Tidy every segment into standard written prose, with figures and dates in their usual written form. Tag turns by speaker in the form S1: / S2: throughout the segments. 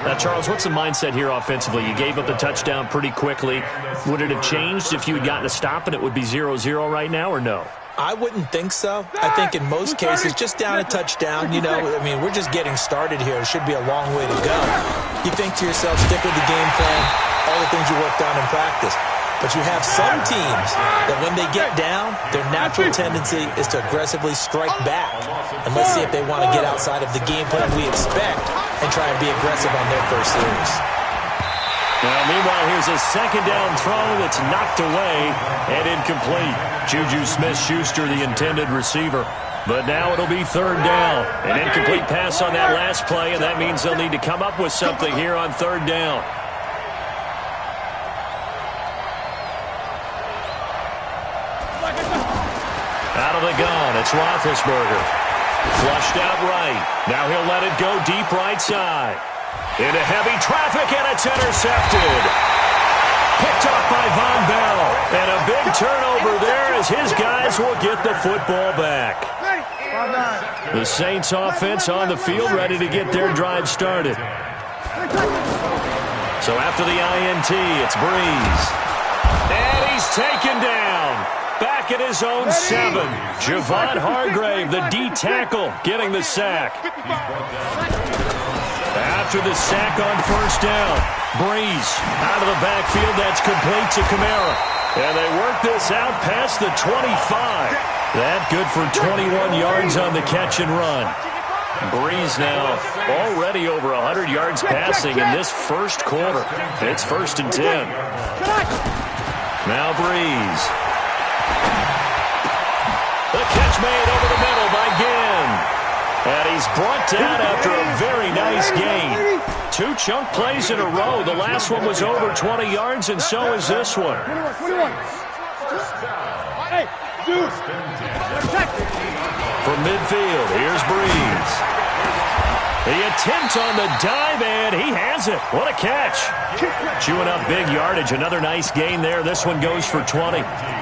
S1: Now, Charles, what's the mindset here offensively? You gave up the touchdown pretty quickly. Would it have changed if you had gotten a stop and it would be 0-0 right now, or no?
S2: I wouldn't think so. I think in most cases, just down a touchdown, you know, I mean, we're just getting started here. It should be a long way to go. You think to yourself, stick with the game plan, all the things you worked on in practice. But you have some teams that when they get down, their natural tendency is to aggressively strike back. And let's see if they want to get outside of the game plan we expect and try and be aggressive on their first series.
S1: Now, meanwhile, here's a second down throw that's knocked away and incomplete. Juju Smith-Schuster, the intended receiver. But now it'll be third down. An incomplete pass on that last play, and that means they'll need to come up with something here on third down. Out of the gun, it's Roethlisberger. Flushed out right. Now he'll let it go deep right side. Into heavy traffic, and it's intercepted. Picked off by Von Bell. And a big turnover there as his guys will get the football back. The Saints offense on the field ready to get their drive started. So after the INT, it's Breeze. And he's taken down. Back at his own 7. Javon Hargrave, the D tackle, getting the sack. After the sack on first down, Breeze out of the backfield. That's complete to Kamara. And they work this out past the 25. That good for 21 yards on the catch and run. Breeze now already over 100 yards passing in this first quarter. It's 1st and 10. Now Breeze. The catch made over the middle by Ginn. And he's brought down after a very nice gain. 2 chunk plays in a row. The last one was over 20 yards, and so is this one. From midfield, here's Breeze. The attempt on the dive, and he has it. What a catch. Chewing up big yardage. Another nice gain there. This one goes for 20.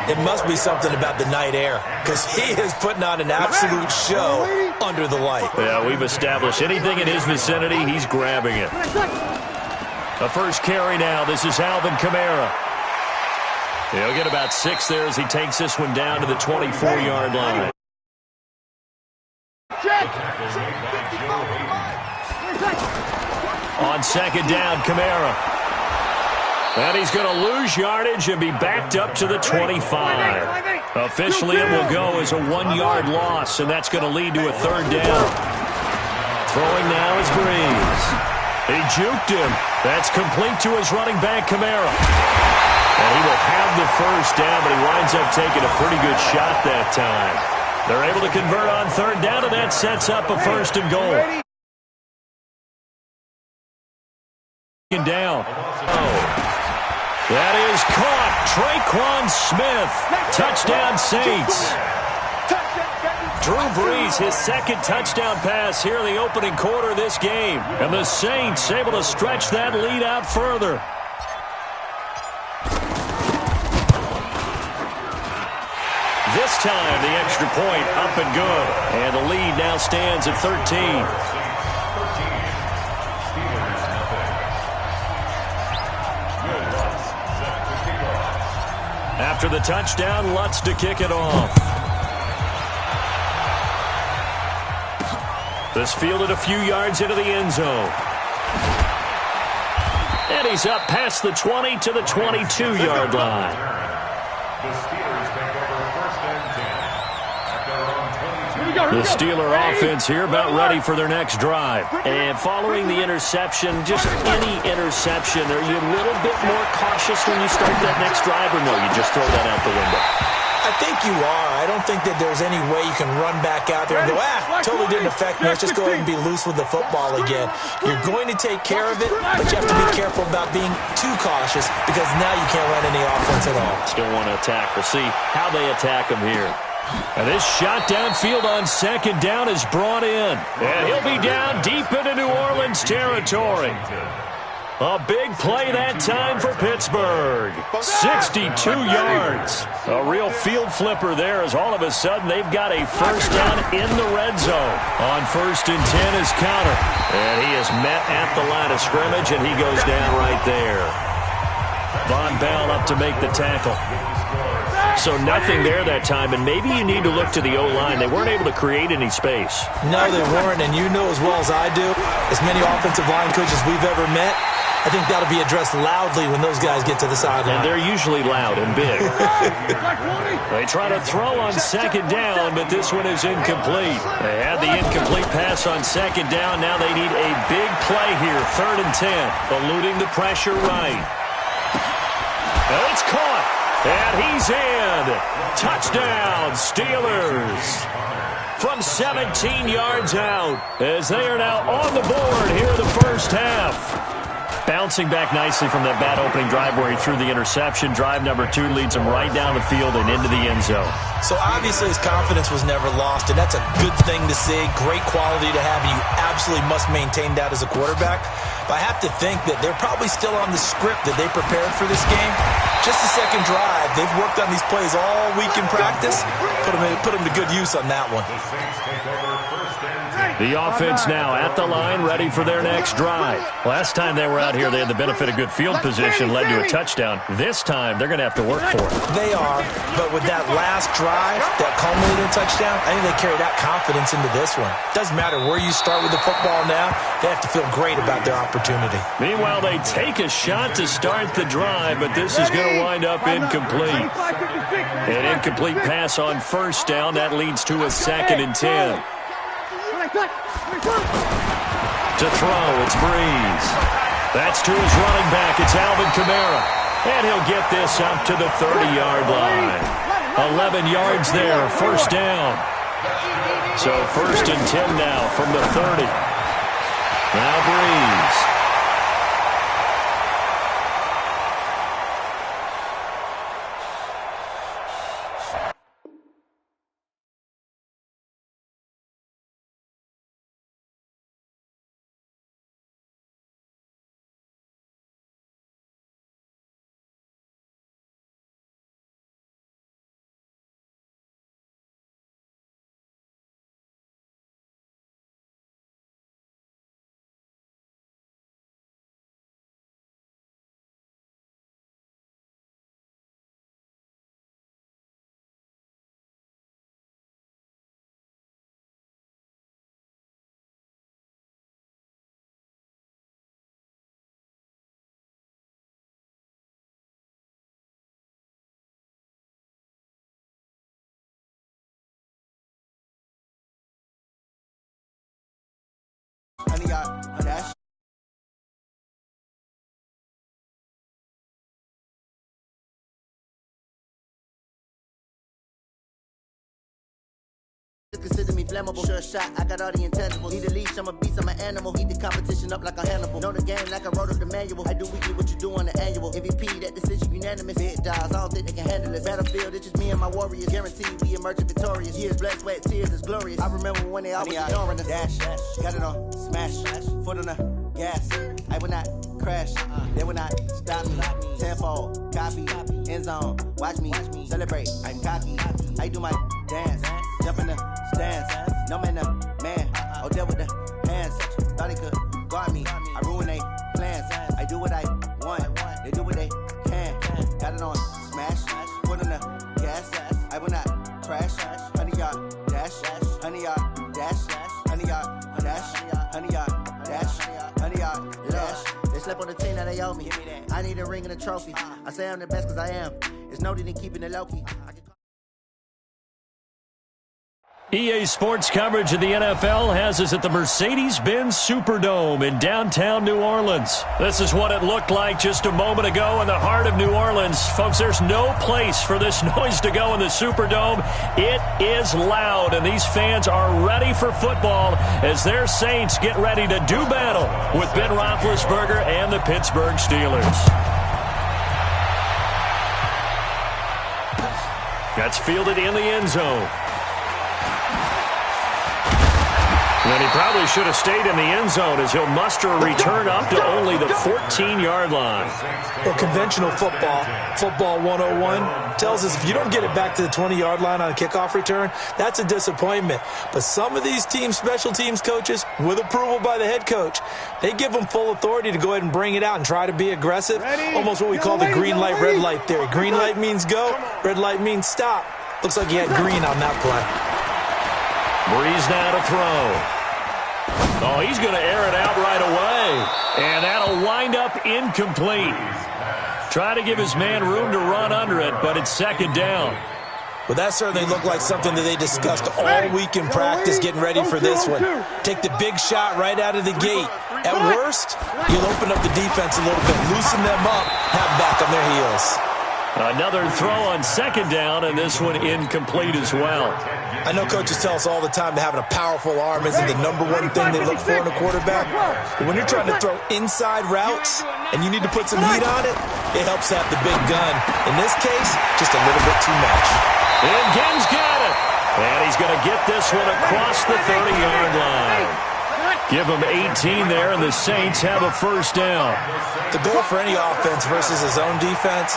S2: It must be something about the night air, because he is putting on an absolute show under the light.
S1: Yeah, we've established anything in his vicinity, he's grabbing it. The first carry now. This is Alvin Kamara. He'll get about 6 there as he takes this one down to the 24-yard line. On second down, Kamara. And he's going to lose yardage and be backed up to the 25. Officially, it will go as a 1-yard loss, and that's going to lead to a third down. Throwing now is Breeze. He juked him. That's complete to his running back, Kamara. And he will have the first down, but he winds up taking a pretty good shot that time. They're able to convert on third down, and that sets up a 1st and goal. Down. That is caught. Traquan Smith. Touchdown Saints. Drew Brees, his second touchdown pass here in the opening quarter of this game. And the Saints able to stretch that lead out further. This time, the extra point up and good. And the lead now stands at 13. After the touchdown, Lutz to kick it off. This fielded a few yards into the end zone. And he's up past the 20 to the 22-yard line. The Steeler offense here about ready for their next drive. And following the interception, just any interception, are you a little bit more cautious when you start that next drive, or no, you just throw that out the window?
S2: I think you are. I don't think that there's any way you can run back out there and go, totally didn't affect me. Let's just go ahead and be loose with the football again. You're going to take care of it, but you have to be careful about being too cautious because now you can't run any offense at all.
S1: Still want to attack. We'll see how they attack him here. And this shot downfield on second down is brought in. And he'll be down deep into New Orleans territory. A big play that time for Pittsburgh. 62 yards. A real field flipper there as all of a sudden they've got a first down in the red zone. On 1st and 10 is Counter. And he is met at the line of scrimmage, and he goes down right there. Von Bell up to make the tackle. So nothing there that time, and maybe you need to look to the O-line. They weren't able to create any space.
S2: No, they weren't, and you know as well as I do, as many offensive line coaches we've ever met, I think that'll be addressed loudly when those guys get to the sideline.
S1: And they're usually loud and big. They try to throw on 2nd down, but this one is incomplete. They had the incomplete pass on 2nd down. Now they need a big play here, 3rd and 10, eluding the pressure right. And it's caught. And he's in. Touchdown, Steelers. From 17 yards out, as they are now on the board here in the first half. Bouncing back nicely from that bad opening drive where he threw the interception. Drive number 2 leads him right down the field and into the end zone.
S2: So obviously his confidence was never lost, and that's a good thing to see. Great quality to have, and you absolutely must maintain that as a quarterback. But I have to think that they're probably still on the script that they prepared for this game. Just the second drive. They've worked on these plays all week in practice. Put them to good use on that one.
S1: The offense now at the line, ready for their next drive. Last time they were out here, they had the benefit of good field position, led to a touchdown. This time, they're going to have to work for it.
S2: They are, but with that last drive, that culminated touchdown, I think they carry that confidence into this one. Doesn't matter where you start with the football now, they have to feel great about their opportunity.
S1: Meanwhile, they take a shot to start the drive, but this is going to wind up incomplete. An incomplete pass on 1st down. That leads to a 2nd and 10. To throw, it's Breeze. That's to his running back. It's Alvin Kamara. And he'll get this up to the 30-yard line. 11 yards there, 1st down. So 1st and 10 now from the 30. Now Breeze.
S3: Consider me flammable, sure shot, I got all the intangibles. Need a leash, I'm a beast, I'm an animal. Heat the competition up like a Hannibal. Know the game like I wrote up the manual. I do weekly what you do on the annual. MVP, that decision unanimous. Big dogs, I don't think they can handle it. Battlefield, it's just me and my warriors. Guaranteed we emerging victorious. Years, blood, sweat, tears, it's glorious. I remember when they always ignoring us. Dash, got it on, smash, foot on the gas. I will not crash, they will not stop me. Tenfold, copy, end zone, watch me celebrate. I'm cocky, I do my dance, jump in the stands. No man, man, Odell with the hands. Thought he could guard me. I ruin they plans. I do what I want. They do what they can. Got it on smash. Put on the gas. I will not crash. 100-yard dash. 100-yard dash. 100-yard dash. 100-yard dash. 100-yard dash. They slept on the team that they owe me. I need a ring and a trophy. I say I'm the best because I am. It's noted in keeping it low-key.
S1: EA Sports coverage of the NFL has us at the Mercedes-Benz Superdome in downtown New Orleans. This is what it looked like just a moment ago in the heart of New Orleans. Folks, there's no place for this noise to go in the Superdome. It is loud, and these fans are ready for football as their Saints get ready to do battle with Ben Roethlisberger and the Pittsburgh Steelers. That's fielded in the end zone. And he probably should have stayed in the end zone as he'll muster a return up to only the 14-yard line.
S2: Well, conventional football 101, tells us if you don't get it back to the 20-yard line on a kickoff return, that's a disappointment. But some of these special teams coaches, with approval by the head coach, they give them full authority to go ahead and bring it out and try to be aggressive. Almost what we call the green light, red light theory. Green light means go, red light means stop. Looks like he had green on that play.
S1: Breeze now to throw. Oh, he's going to air it out right away. And that'll wind up incomplete. Try to give his man room to run under it, but it's second down.
S2: Well, that certainly looked like something that they discussed all week in practice, getting ready for this one. Take the big shot right out of the gate. At worst, you'll open up the defense a little bit, loosen them up, have them back on their heels.
S1: Another throw on second down, and this one incomplete as well.
S2: I know coaches tell us all the time that having a powerful arm isn't the number one thing they look for in a quarterback. But when you're trying to throw inside routes and you need to put some heat on it, it helps have the big gun. In this case, just a little bit too much.
S1: And Genn's got it. And he's going to get this one across the 30-yard line. Give him 18 there, and the Saints have a first down.
S2: The goal for any offense versus his own defense,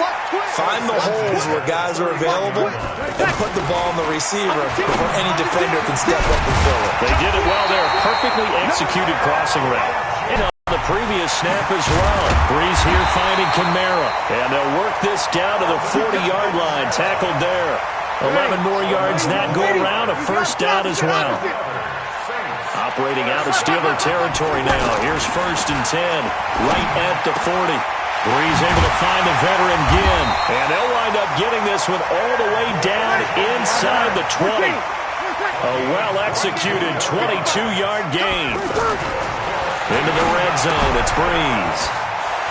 S2: find the holes where guys are available and put the ball on the receiver before any defender can step up and fill it.
S1: They did it well there. Perfectly executed crossing route. And on the previous snap as well. Breeze here finding Kamara. And they'll work this down to the 40-yard line. Tackled there. 11 more yards that go around. A first down as well. Operating out of Steeler territory now. Here's first and 10, right at the 40. Breeze able to find the veteran Genn. And they'll wind up getting this one all the way down inside the 20. A well-executed 22-yard gain. Into the red zone, it's Breeze.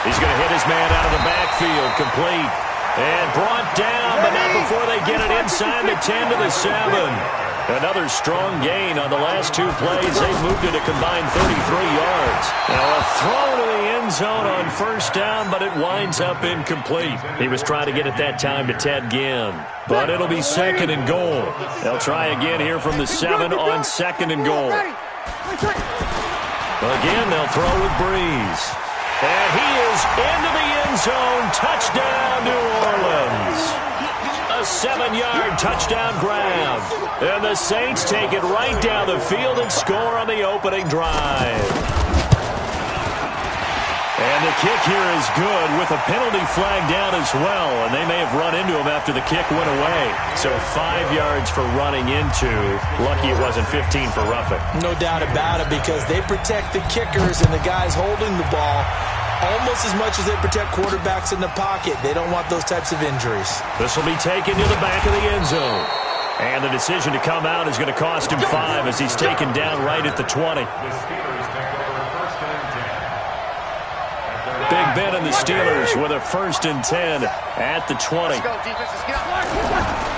S1: He's going to hit his man out of the backfield, complete. And brought down, but not before they get it inside the 10 to the 7. Another strong gain on the last two plays. They've moved it a combined 33 yards. Now a throw to the end zone on first down, but it winds up incomplete. He was trying to get it that time to Ted Ginn, but it'll be second and goal. They'll try again here from the 7 on second and goal. Again, they'll throw with Breeze. And he is into the end zone. Touchdown, New Orleans. A 7-yard touchdown grab. And the Saints take it right down the field and score on the opening drive. And the kick here is good with a penalty flag down as well. And they may have run into him after the kick went away. So 5 yards for running into. Lucky it wasn't 15 for roughing.
S2: No doubt about it, because they protect the kickers and the guys holding the ball almost as much as they protect quarterbacks in the pocket. They don't want those types of injuries.
S1: This will be taken to the back of the end zone. And the decision to come out is going to cost him 5 as he's taken down right at the 20. Big Ben and the Steelers with a first and 10 at the 20.
S4: Let's go, defense, let's get up.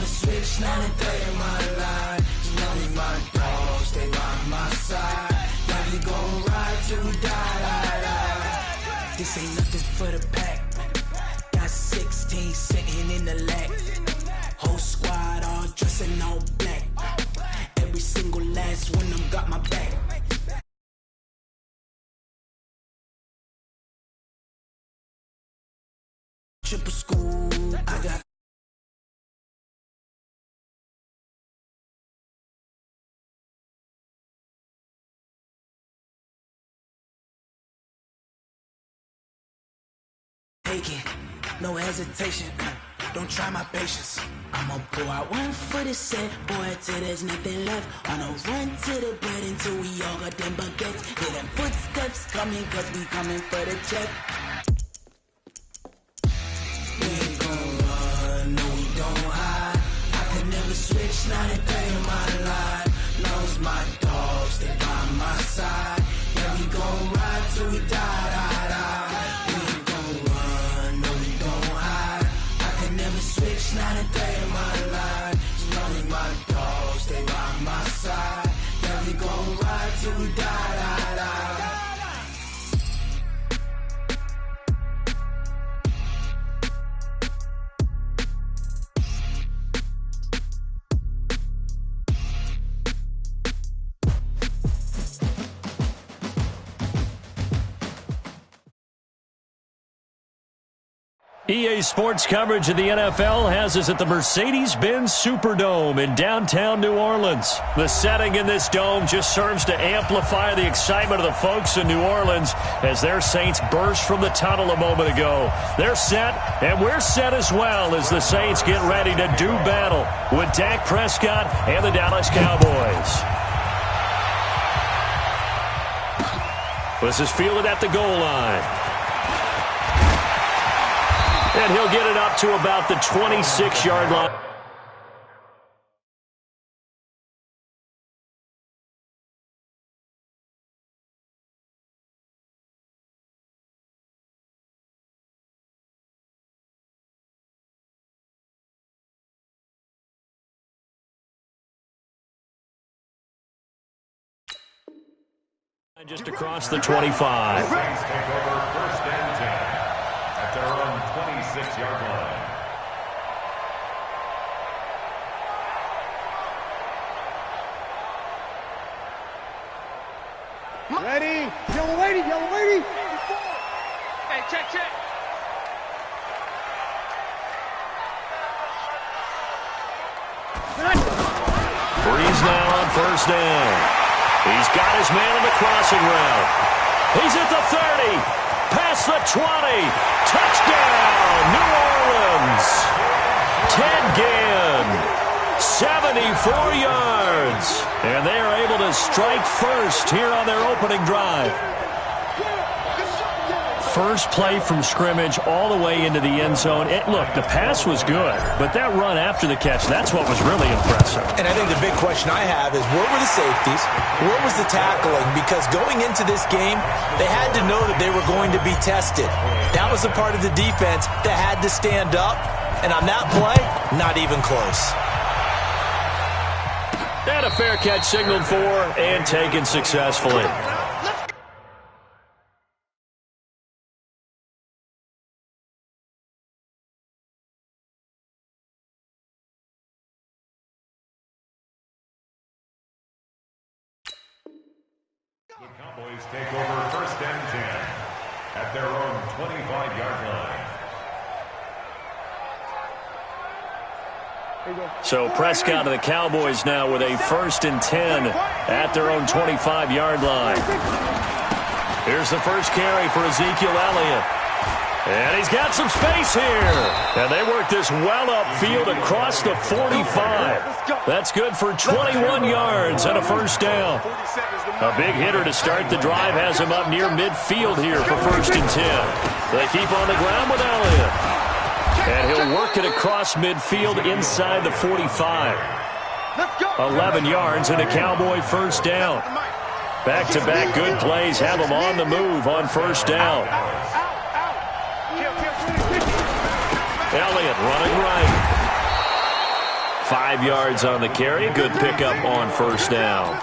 S5: Switch 93 in my life. You know my dogs, they by my side. Yeah, we gon' ride till we die. This ain't nothing for the pack. Got 16 sitting in the lag. Whole squad all dressing all black. Every single last one of them got my back. Triple school, I got no hesitation. don't try my patience. I'ma pull out one for the set, boy, till there's nothing left. On a run to the bed until we all got them baguettes. Hear them footsteps coming, cause we coming for the check. We ain't gon' run, no we don't hide. I could never switch, not a day in my life. Knows my dogs, they by my side. Yeah, we gon' ride till we die, die, die. We ain't gon' run, no we don't hide. I could never switch, not a day in my life. As long as my dogs, they by my side. Yeah, we gon' ride till we die, die, die.
S1: EA Sports coverage of the NFL has us at the Mercedes-Benz Superdome in downtown New Orleans. The setting in this dome just serves to amplify the excitement of the folks in New Orleans as their Saints burst from the tunnel a moment ago. They're set, and we're set as well as the Saints get ready to do battle with Dak Prescott and the Dallas Cowboys. This is fielded at the goal line. And he'll get it up to about the 26-yard line. Just across the 25.
S6: Saints take over first and 10 at their own 26-yard line.
S7: Ready? Yellow lady, yellow lady.
S4: Hey, check.
S1: Breeze now on first down. He's got his man on the crossing route. He's at the 30, past the 20. Touchdown, New Orleans. Ted Ginn, 74 yards. And they are able to strike first here on their opening drive. First play from scrimmage all the way into the end zone. Look, the pass was good, but that run after the catch, that's what was really impressive.
S2: And I think the big question I have is, where were the safeties? Where was the tackling? Because going into this game, they had to know that they were going to be tested. That was a part of the defense that had to stand up. And on that play, not even close.
S1: And a fair catch signaled for and taken successfully.
S6: The Cowboys take over first and 10 at their own 25-yard line.
S1: So Prescott and the Cowboys now with a first and 10 at their own 25-yard line. Here's the first carry for Ezekiel Elliott. And he's got some space here. And they work this well upfield across the 45. That's good for 21 yards and a first down. A big hitter to start the drive has him up near midfield here for first and 10. They keep on the ground with Elliott. And he'll work it across midfield inside the 45. 11 yards and a Cowboy first down. Back-to-back good plays have them on the move on first down. Elliott running right. 5 yards on the carry. Good pickup on first down.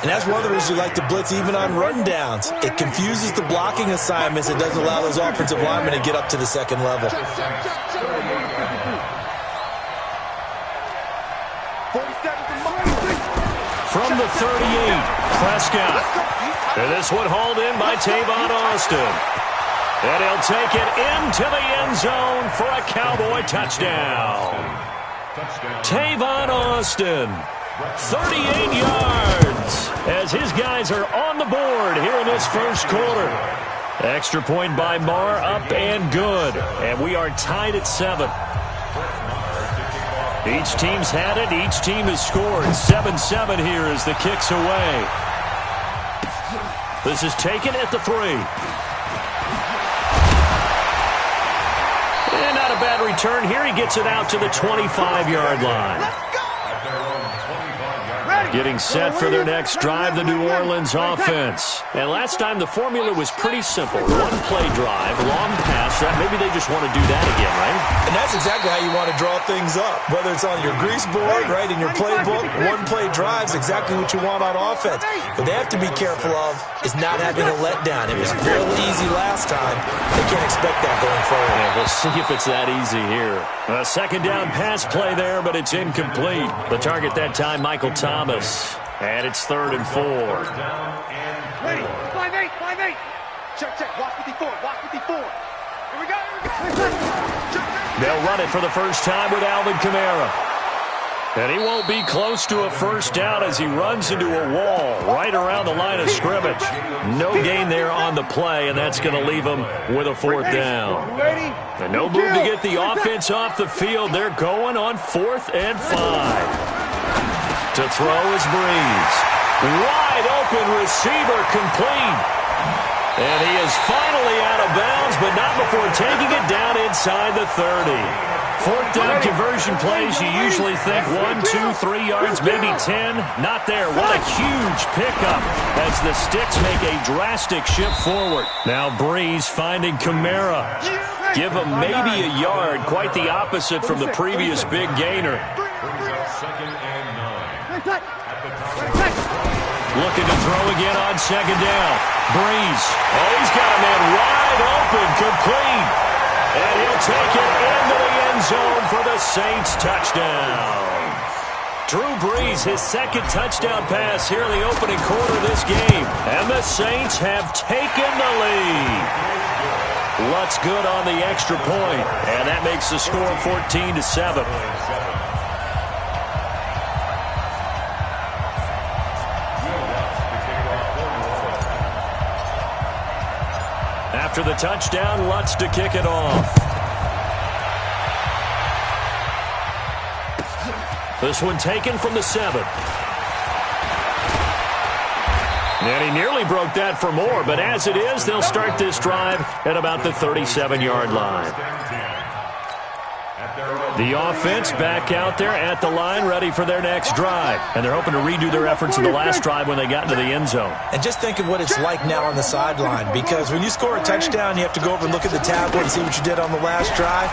S2: And that's one of the reasons you like to blitz even on run downs. It confuses the blocking assignments. It doesn't allow those offensive linemen to get up to the second level.
S1: From the 38, Prescott. And this one hauled in by Tavon Austin. And he'll take it into the end zone for a Cowboy touchdown. Tavon Austin, 38 yards, as his guys are on the board here in this first quarter. Extra point by Marr, up and good. And we are tied at 7. Each team's had it. Each team has scored. 7-7 here as the kick's away. This is taken at the 3. And not a bad return here. He gets it out to the 25-yard line. Getting set for their next drive, the New Orleans offense. And last time the formula was pretty simple. One play drive, long pass. Maybe they just want to do that again, right?
S2: And that's exactly how you want to draw things up. Whether it's on your grease board, right, in your playbook, one play drive is exactly what you want on offense. What they have to be careful of is not having a letdown. It was real easy last time. They can't expect that going forward.
S1: Yeah, we'll see if it's that easy here. A second down pass play there, but it's incomplete. The target that time, Michael Thomas. And it's 3rd and 4.
S7: Ready, 5-8, 5-8. Check, watch 54, watch 54. Here we go.
S1: They'll run it for the first time with Alvin Kamara. And he won't be close to a first down as he runs into a wall right around the line of scrimmage. No gain there on the play, and that's going to leave him with a 4th down. And no move to get the offense off the field. They're going on 4th and 5. To throw is Breeze. Wide open receiver complete. And he is finally out of bounds, but not before taking it down inside the 30. 4th down conversion plays, you usually think 1, 2, 3 yards, maybe 10. Not there. What a huge pickup as the sticks make a drastic shift forward. Now Breeze finding Kamara. Give him maybe a yard. Quite the opposite from the previous big gainer. Looking to throw again on 2nd down. Breeze. Oh, he's got a man wide open, complete. And he'll take it into the end zone for the Saints touchdown. Drew Brees, his 2nd touchdown pass here in the opening quarter of this game. And the Saints have taken the lead. Lutz good on the extra point. And that makes the score 14-7. After the touchdown, Lutz to kick it off. This one taken from the 7. And he nearly broke that for more, but as it is, they'll start this drive at about the 37-yard line. The offense back out there at the line, ready for their next drive. And they're hoping to redo their efforts in the last drive when they got into the end zone.
S2: And just think of what it's like now on the sideline, because when you score a touchdown, you have to go over and look at the tablet and see what you did on the last drive.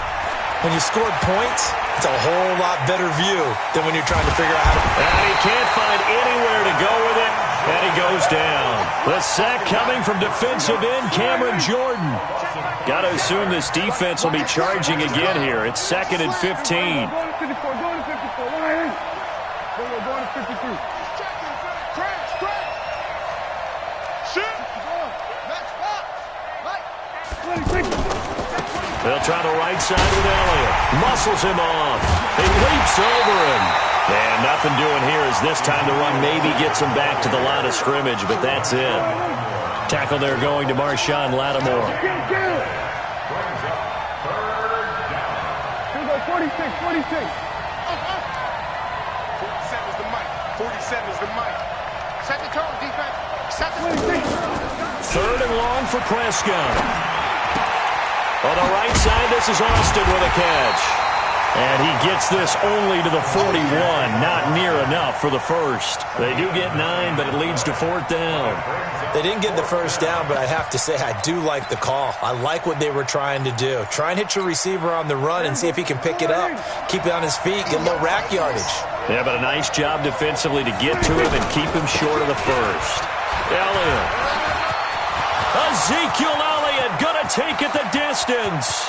S2: When you scored points, it's a whole lot better view than when you're trying to figure out how to...
S1: And he can't find anywhere to go with it, and he goes down. The sack coming from defensive end Cameron Jordan. Got to assume this defense will be charging again here. It's 2nd and 15.
S7: Going to 54, going to 54. Going to 53.
S1: They'll try the right side with Elliott. Muscles him off. He leaps over him. And nothing doing here as this time the run maybe gets him back to the line of scrimmage, but that's it. Tackle there going to Marshawn Lattimore.
S7: Here we go, 46, 46. 47
S4: is the mic. 47 is the mic. Set the tone, defense. Set the
S1: 3rd and long for Prescott. On the right side, this is Austin with a catch. And he gets this only to the 41. Not near enough for the first. They do get 9, but it leads to 4th down.
S2: They didn't get the first down, but I have to say I do like the call. I like what they were trying to do. Try and hit your receiver on the run and see if he can pick it up. Keep it on his feet, get a little rack yardage.
S1: Yeah, but a nice job defensively to get to him and keep him short of the first. Elliott. Ezekiel Elliott going to take it the distance.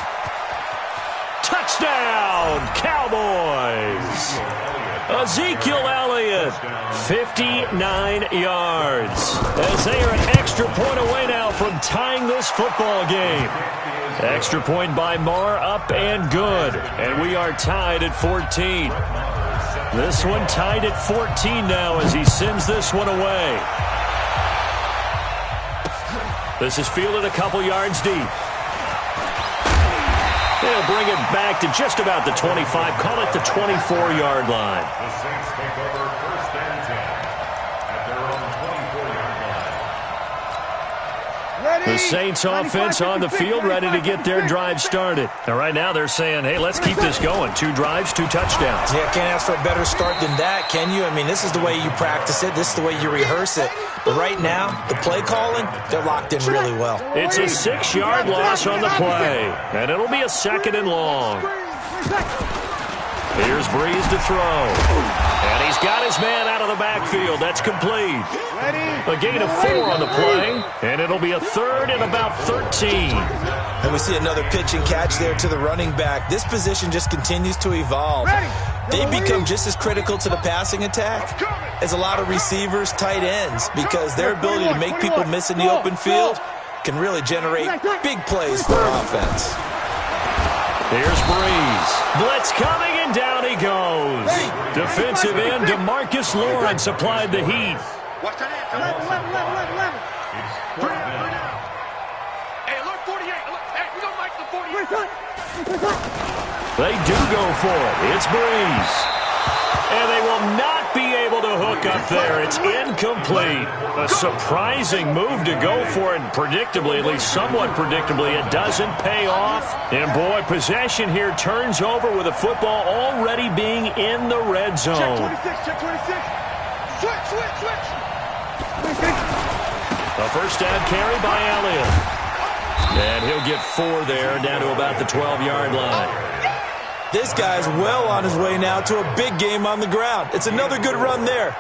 S1: Touchdown, Cowboys. Ezekiel Elliott, 59 yards. As they are an extra point away now from tying this football game. Extra point by Marr, up and good. And we are tied at 14. This one tied at 14 now as he sends this one away. This is fielded a couple yards deep. They'll bring it back to just about the 25. Call it the 24-yard line.
S6: The Saints take over first and 10 at their own 24-yard line.
S1: The Saints offense on the field, ready to get their drive started. Now, right now they're saying, hey, let's keep this going. 2 drives, 2 touchdowns.
S2: Yeah, can't ask for a better start than that, can you? I mean, this is the way you practice it. This is the way you rehearse it. But right now, the play calling, they're locked in really well.
S1: It's a 6-yard loss on the play, and it'll be a 2nd and long. Here's Breeze to throw. And he's got his man out of the backfield. That's complete. A gain of 4 on the play, and it'll be a 3rd and about 13.
S2: And we see another pitch and catch there to the running back. This position just continues to evolve. They become just as critical to the passing attack as a lot of receivers, tight ends, because their ability to make people miss in the open field can really generate big plays for offense.
S1: Here's Breeze. Blitz coming, and down he goes. Defensive end DeMarcus Lawrence applied the heat.
S4: Watch that hand. 11. Hey, alert 48. Hey, we don't like the 48.
S1: They do go for it. It's Breeze. And they will not be able to hook up there. It's incomplete. A surprising move to go for it. Predictably, at least somewhat predictably, it doesn't pay off. And, boy, possession here turns over with the football already being in the red zone.
S4: Check 26, check 26. Switch.
S1: A first down carry by Elliott. And he'll get 4 there, down to about the 12-yard line.
S2: This guy's well on his way now to a big game on the ground. It's another good run there.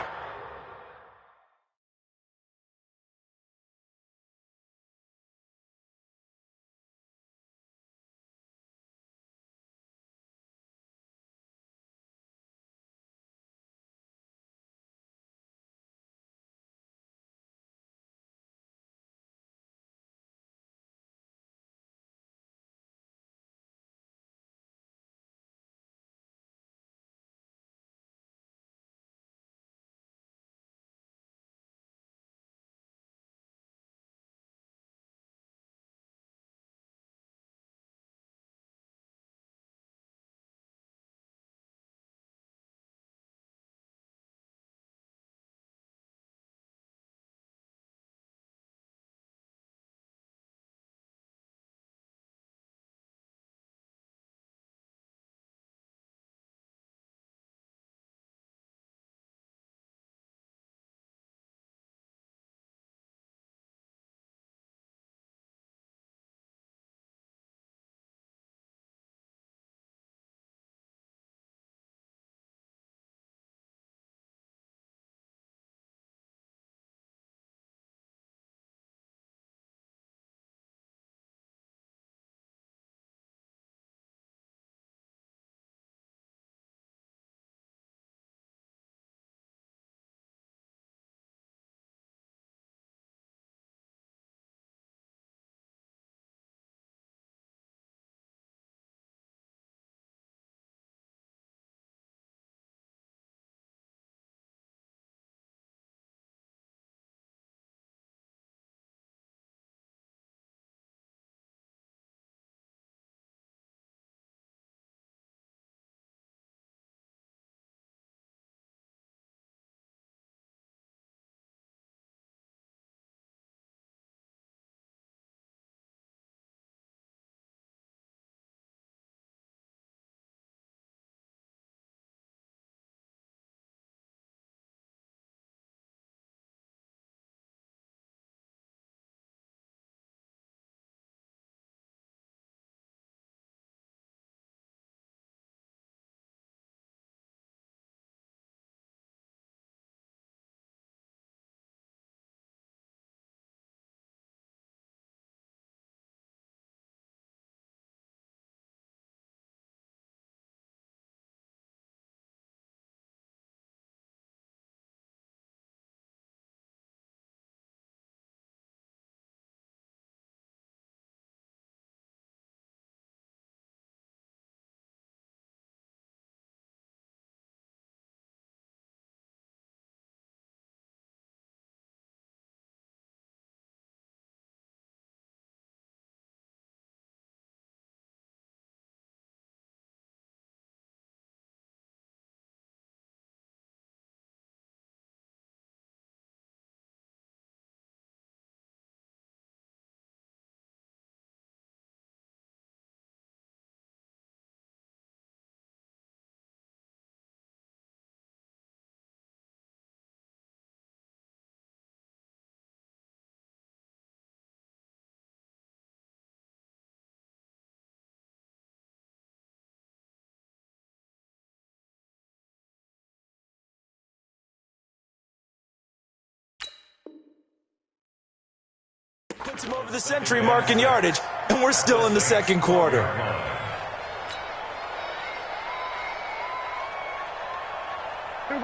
S2: Puts him over the century mark in yardage, and we're still in the second quarter.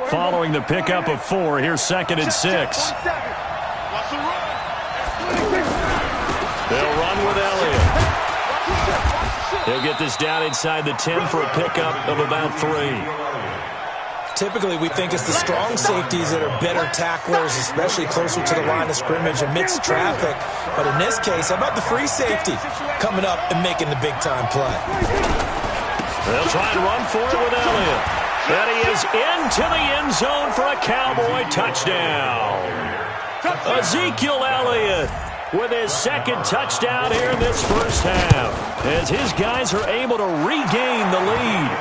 S1: Following the pickup of 4, here's 2nd and 6. They'll run with Elliott. He'll get this down inside the 10 for a pickup of about 3.
S2: Typically, we think it's the strong safeties that are better tacklers, especially closer to the line of scrimmage amidst traffic. But in this case, how about the free safety coming up and making the big-time play?
S1: They'll try and run for it with Elliott. And he is into the end zone for a Cowboy touchdown. Ezekiel Elliott with his 2nd touchdown here in this first half, as his guys are able to regain the lead.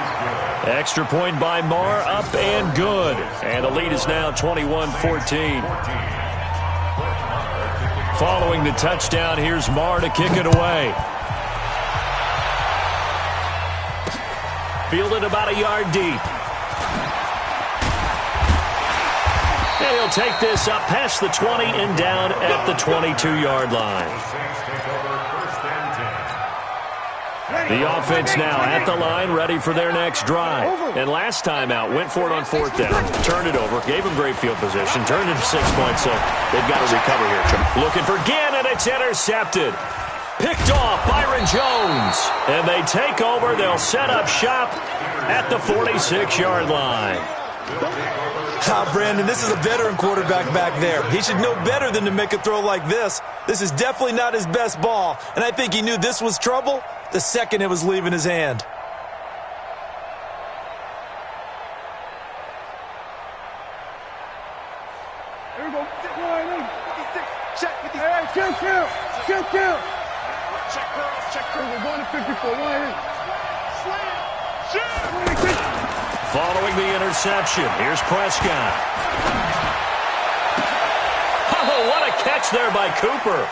S1: Extra point by Marr, up and good. And the lead is now 21-14. Following the touchdown, here's Marr to kick it away. Fielded about a yard deep. And he'll take this up past the 20 and down at the 22-yard line. The offense now at the line, ready for their next drive. And last time out, went for it on 4th down, turned it over, gave them great field position, turned it 6 points, so they've got to recover here. Looking for Ginn, and it's intercepted. Picked off Byron Jones. And they take over. They'll set up shop at the 46-yard line.
S2: Brandon, this is a veteran quarterback back there. He should know better than to make a throw like this. This is definitely not his best ball, and I think he knew this was trouble the second it was leaving his hand.
S7: Here we go. Check 56. Hey, count. Check curl. We're going to 54. Slam. Shoot.
S1: Following the interception, here's Prescott. Oh, what a catch there by Cooper.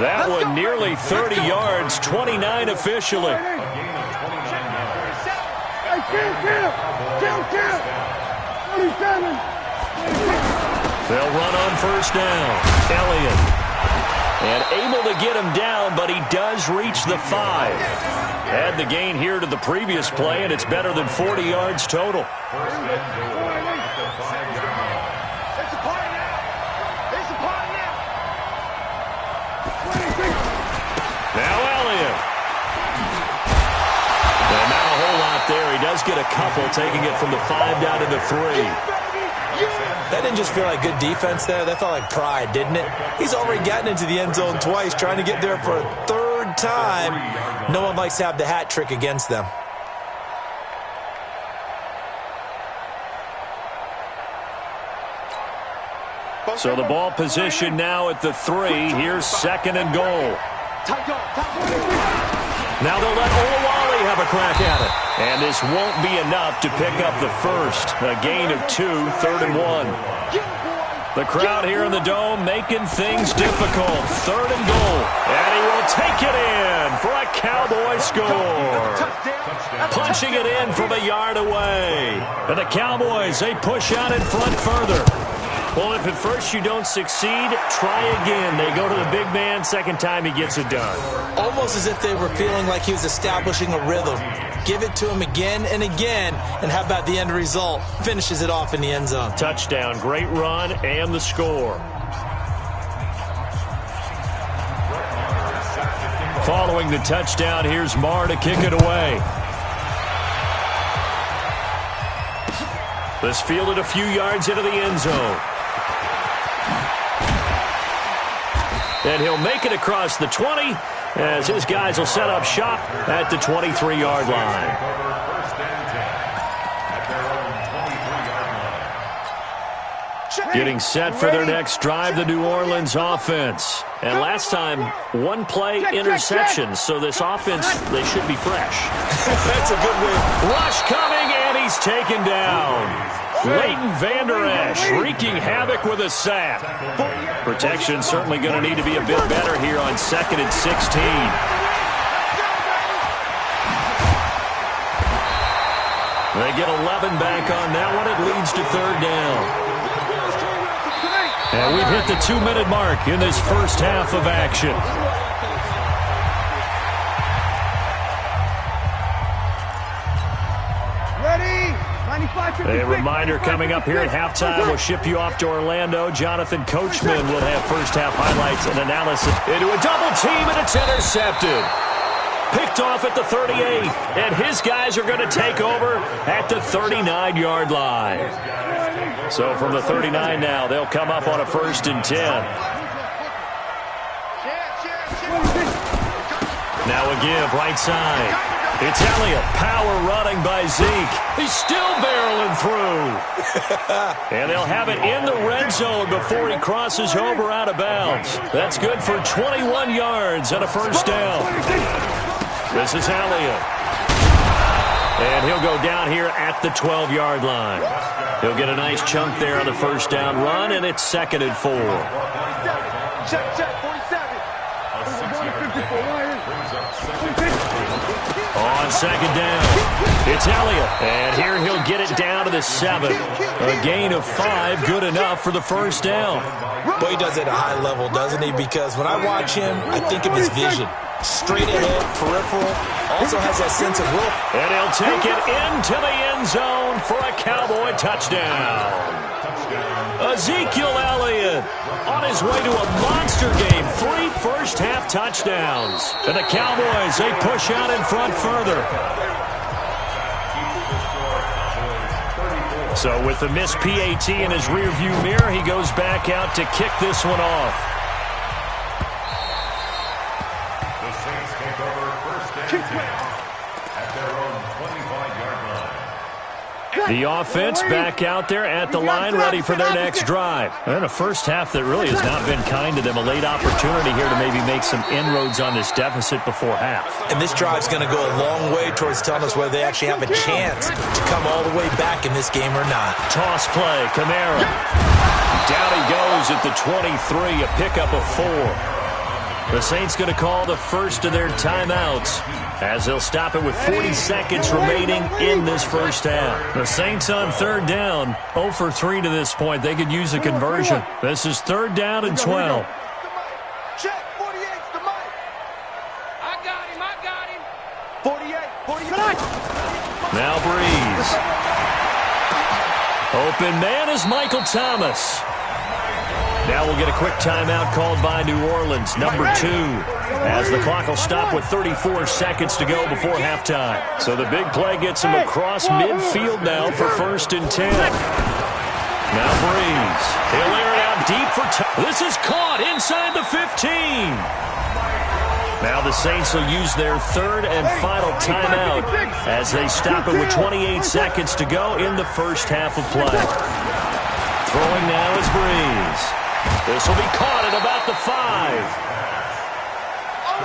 S1: That one nearly 30 yards, 29 officially.
S7: Hey, count. 47.
S1: They'll run on 1st down. Elliott. And able to get him down, but he does reach the 5. Add the gain here to the previous play, and it's better than 40 yards total. Now Elliott. And not a whole lot there. He does get a couple, taking it from the 5 down to the 3.
S2: That didn't just feel like good defense there. That felt like pride, didn't it? He's already gotten into the end zone twice, trying to get there for a 3rd time. No one likes to have the hat trick against them.
S1: So the ball position now at the 3. Here's 2nd and goal. Now they'll let Olawale have a crack at it. And this won't be enough to pick up the first. A gain of 2, 3rd and 1. The crowd here in the Dome making things difficult. 3rd and goal. And he will take it in for a Cowboy score. Punching it in from a yard away. And the Cowboys, they push out in front further. Well, if at first you don't succeed, try again. They go to the big man. 2nd time he gets it done.
S2: Almost as if they were feeling like he was establishing a rhythm. Give it to him again and again, and how about the end result? Finishes it off in the end zone.
S1: Touchdown, great run, and the score. Following the touchdown, here's Marr to kick it away. This fielded a few yards into the end zone. And he'll make it across the 20 as his guys will set up shop at the 23-yard line. Getting set for their next drive, the New Orleans offense. And last time, 1-play interception, so this offense, they should be fresh.
S2: That's a good win.
S1: Rush coming, and he's taken down. Leighton Vander Esch wreaking havoc with a sack. Protection certainly going to need to be a bit better here on 2nd and 16. They get 11 back on that one. It leads to 3rd down. And we've hit the 2-minute mark in this first half of action. A reminder coming up here at halftime. We'll ship you off to Orlando. Jonathan Coachman will have first-half highlights and analysis. Into a double team, and it's intercepted. Picked off at the 38, and his guys are going to take over at the 39-yard line. So from the 39 now, they'll come up on a 1st and 10. Now a give, right side. It's Elliott. Power running by Zeke. He's still barreling through. And they'll have it in the red zone before he crosses over out of bounds. That's good for 21 yards and a first down. This is Elliott. And he'll go down here at the 12-yard line. He'll get a nice chunk there on the first down run, and it's 2nd and 4.
S7: Check, 47.
S1: On 2nd down, it's Elliott. And here he'll get it down to the 7. A gain of 5, good enough for the first down.
S2: Boy, he does it at a high level, doesn't he? Because when I watch him, I think of his vision. Straight ahead, peripheral, also has that sense of will.
S1: And he'll take it into the end zone for a Cowboy touchdown. Ezekiel Elliott on his way to a monster game. 3 first-half touchdowns. And the Cowboys, they push out in front further. So with the missed PAT in his rearview mirror, he goes back out to kick this one off.
S6: The Saints take over 1st and 10 at their own 25-yard line.
S1: The offense back out there at the line, ready for their next drive. And a first half that really has not been kind to them. A late opportunity here to maybe make some inroads on this deficit before half.
S2: And this drive's going to go a long way towards telling us whether they actually have a chance to come all the way back in this game or not.
S1: Toss play, Kamara. Down he goes at the 23, a pickup of 4. The Saints going to call the first of their timeouts as they'll stop it with 40 seconds remaining in this first half. The Saints on 3rd down, 0 for 3 to this point. They could use a conversion. This is 3rd down and 12.
S7: Check, 48's the mic. I got him. 48.
S1: Now Breeze. Open man is Michael Thomas. Now we'll get a quick timeout called by New Orleans, number 2, as the clock will stop with 34 seconds to go before halftime. So the big play gets him across midfield now for 1st and 10. Now Breeze. He'll air it out deep for this is caught inside the 15. Now the Saints will use their 3rd and final timeout as they stop it with 28 seconds to go in the first half of play. Throwing now is Breeze. This will be caught at about the 5.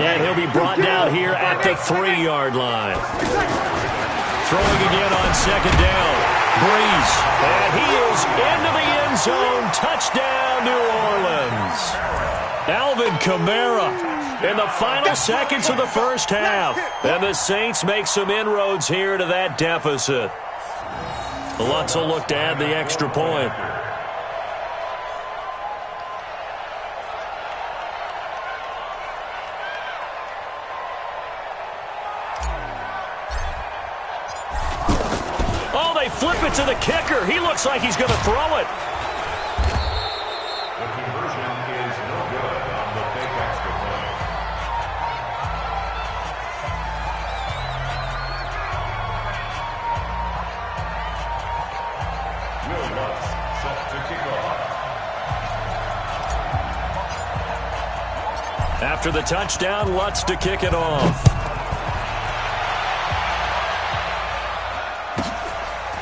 S1: And he'll be brought down here at the 3-yard line. Throwing again on 2nd down. Breeze. And he is into the end zone. Touchdown, New Orleans. Alvin Kamara in the final seconds of the first half. And the Saints make some inroads here to that deficit. Lutz will look to add the extra point. Flip it to the kicker. He looks like he's going to throw it.
S6: The conversion is no good on the fake extra point. Will Lutz set to kick off.
S1: After the touchdown, Lutz to kick it off.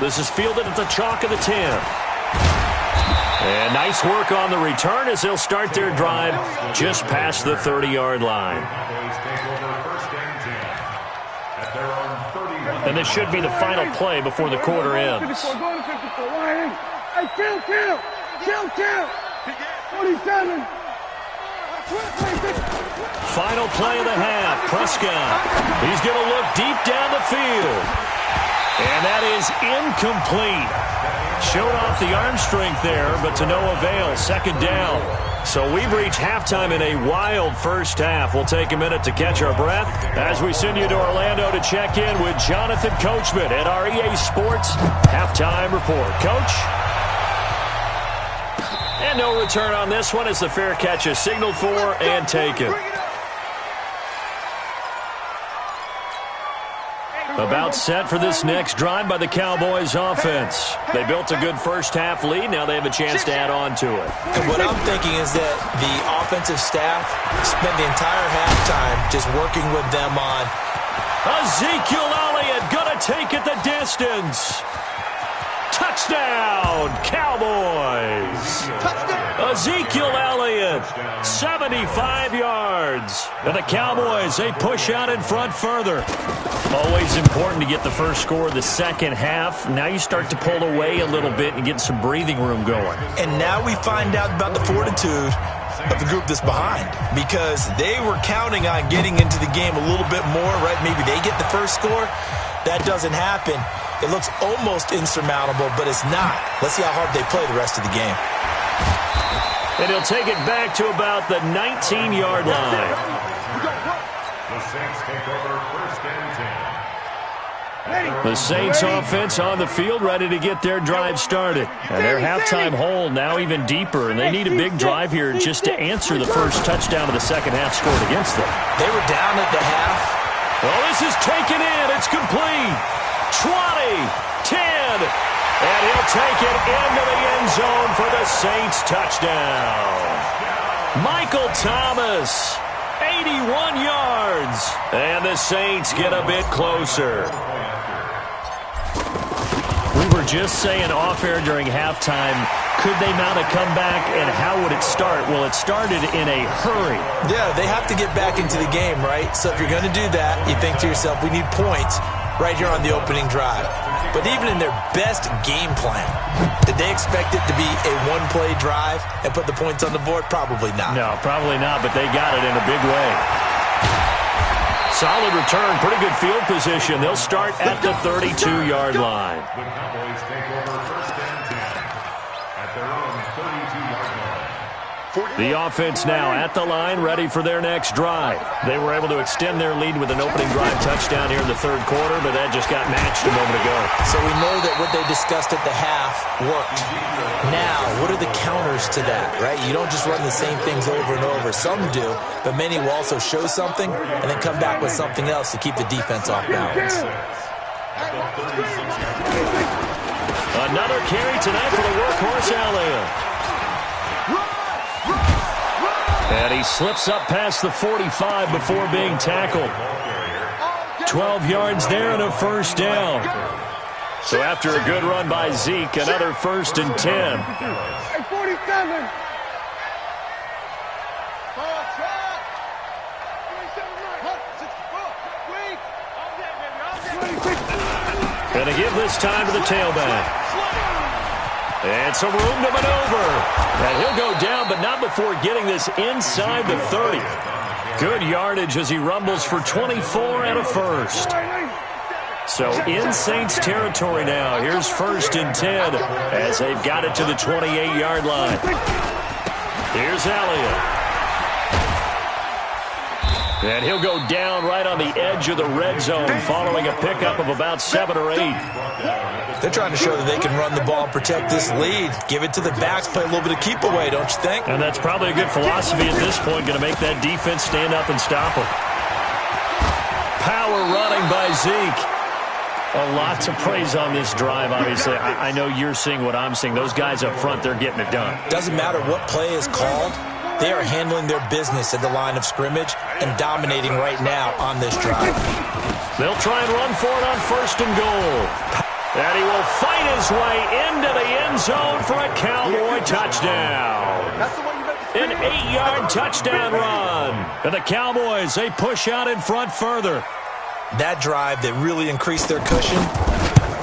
S1: This is fielded at the chalk of the 10. And nice work on the return as they'll start their drive just past the 30-yard line. And this should be the final play before the quarter ends.
S7: Hey, kill! 47!
S1: Final play of the half. Prescott. He's going to look deep down the field. And that is incomplete. Showed off the arm strength there, but to no avail. Second down. So we've reached halftime in a wild first half. We'll take a minute to catch our breath as we send you to Orlando to check in with Jonathan Coachman at our EA Sports Halftime Report. Coach? And no return on this one as the fair catch is signaled for and taken. About set for this next drive by the Cowboys offense. They built a good first half lead. Now they have a chance to add on to it.
S2: And what I'm thinking is that the offensive staff spent the entire halftime just working with them on.
S1: Ezekiel Elliott gonna take it the distance. Touchdown, Cowboys. Ezekiel Elliott, 75 yards. And the Cowboys, they push out in front further. Always important to get the first score of the second half. Now you start to pull away a little bit and get some breathing room going.
S2: And now we find out about the fortitude of the group that's behind, because they were counting on getting into the game a little bit more, right? Maybe they get the first score. That doesn't happen. It looks almost insurmountable, but it's not. Let's see how hard they play the rest of the game.
S1: And he'll take it back to about the 19-yard line.
S6: The Saints take over first and 10.
S1: The Saints offense on the field, ready to get their drive started. And their halftime hole now even deeper, and they need a big drive here just to answer the first touchdown of the second half scored against them.
S2: They were down at the half.
S1: Well, this is taken in. It's complete. 20, 10, and he'll take it into the end zone for the Saints touchdown. Michael Thomas, 81 yards, and the Saints get a bit closer. We were just saying off-air during halftime, could they mount a comeback, and how would it start? Well, it started in a hurry.
S2: Yeah, they have to get back into the game, right? So if you're going to do that, you think to yourself, we need points right here on the opening drive. But even in their best game plan, did they expect it to be a one-play drive and put the points on the board? Probably not.
S1: No, probably not, but they got it in a big way. Solid return, pretty good field position. They'll start at the 32-yard line.
S6: The Cowboys take over first and 10 at their own 32-yard line.
S1: The offense now at the line, ready for their next drive. They were able to extend their lead with an opening drive touchdown here in the third quarter, but that just got matched a moment ago.
S2: So we know that what they discussed at the half worked. Now, what are the counters to that, right? You don't just run the same things over and over. Some do, but many will also show something and then come back with something else to keep the defense off balance.
S1: Another carry tonight for the workhorse Elliott. And he slips up past the 45 before being tackled. 12 yards there and a first down. So after a good run by Zeke, another first and 10.
S7: Hey, 47.
S1: Gonna give this time to the tailback. And some room to maneuver. And he'll go down, but not before getting this inside the 30. Good yardage as he rumbles for 24 and a first. So in Saints territory now. Here's first and 10 as they've got it to the 28-yard line. Here's Elliott. And he'll go down right on the edge of the red zone following a pickup of about 7 or 8.
S2: They're trying to show that they can run the ball and protect this lead. Give it to the backs, play a little bit of keep away, don't you think?
S1: And that's probably a good philosophy at this point, going to make that defense stand up and stop them. Power running by Zeke. A lot to praise on this drive, obviously. I know you're seeing what I'm seeing. Those guys up front, they're getting it done.
S2: Doesn't matter what play is called. They are handling their business at the line of scrimmage and dominating right now on this drive.
S1: They'll try and run for it on first and goal. And he will fight his way into the end zone for a Cowboy touchdown. An 8-yard touchdown run. And the Cowboys, they push out in front further.
S2: That drive that really increased their cushion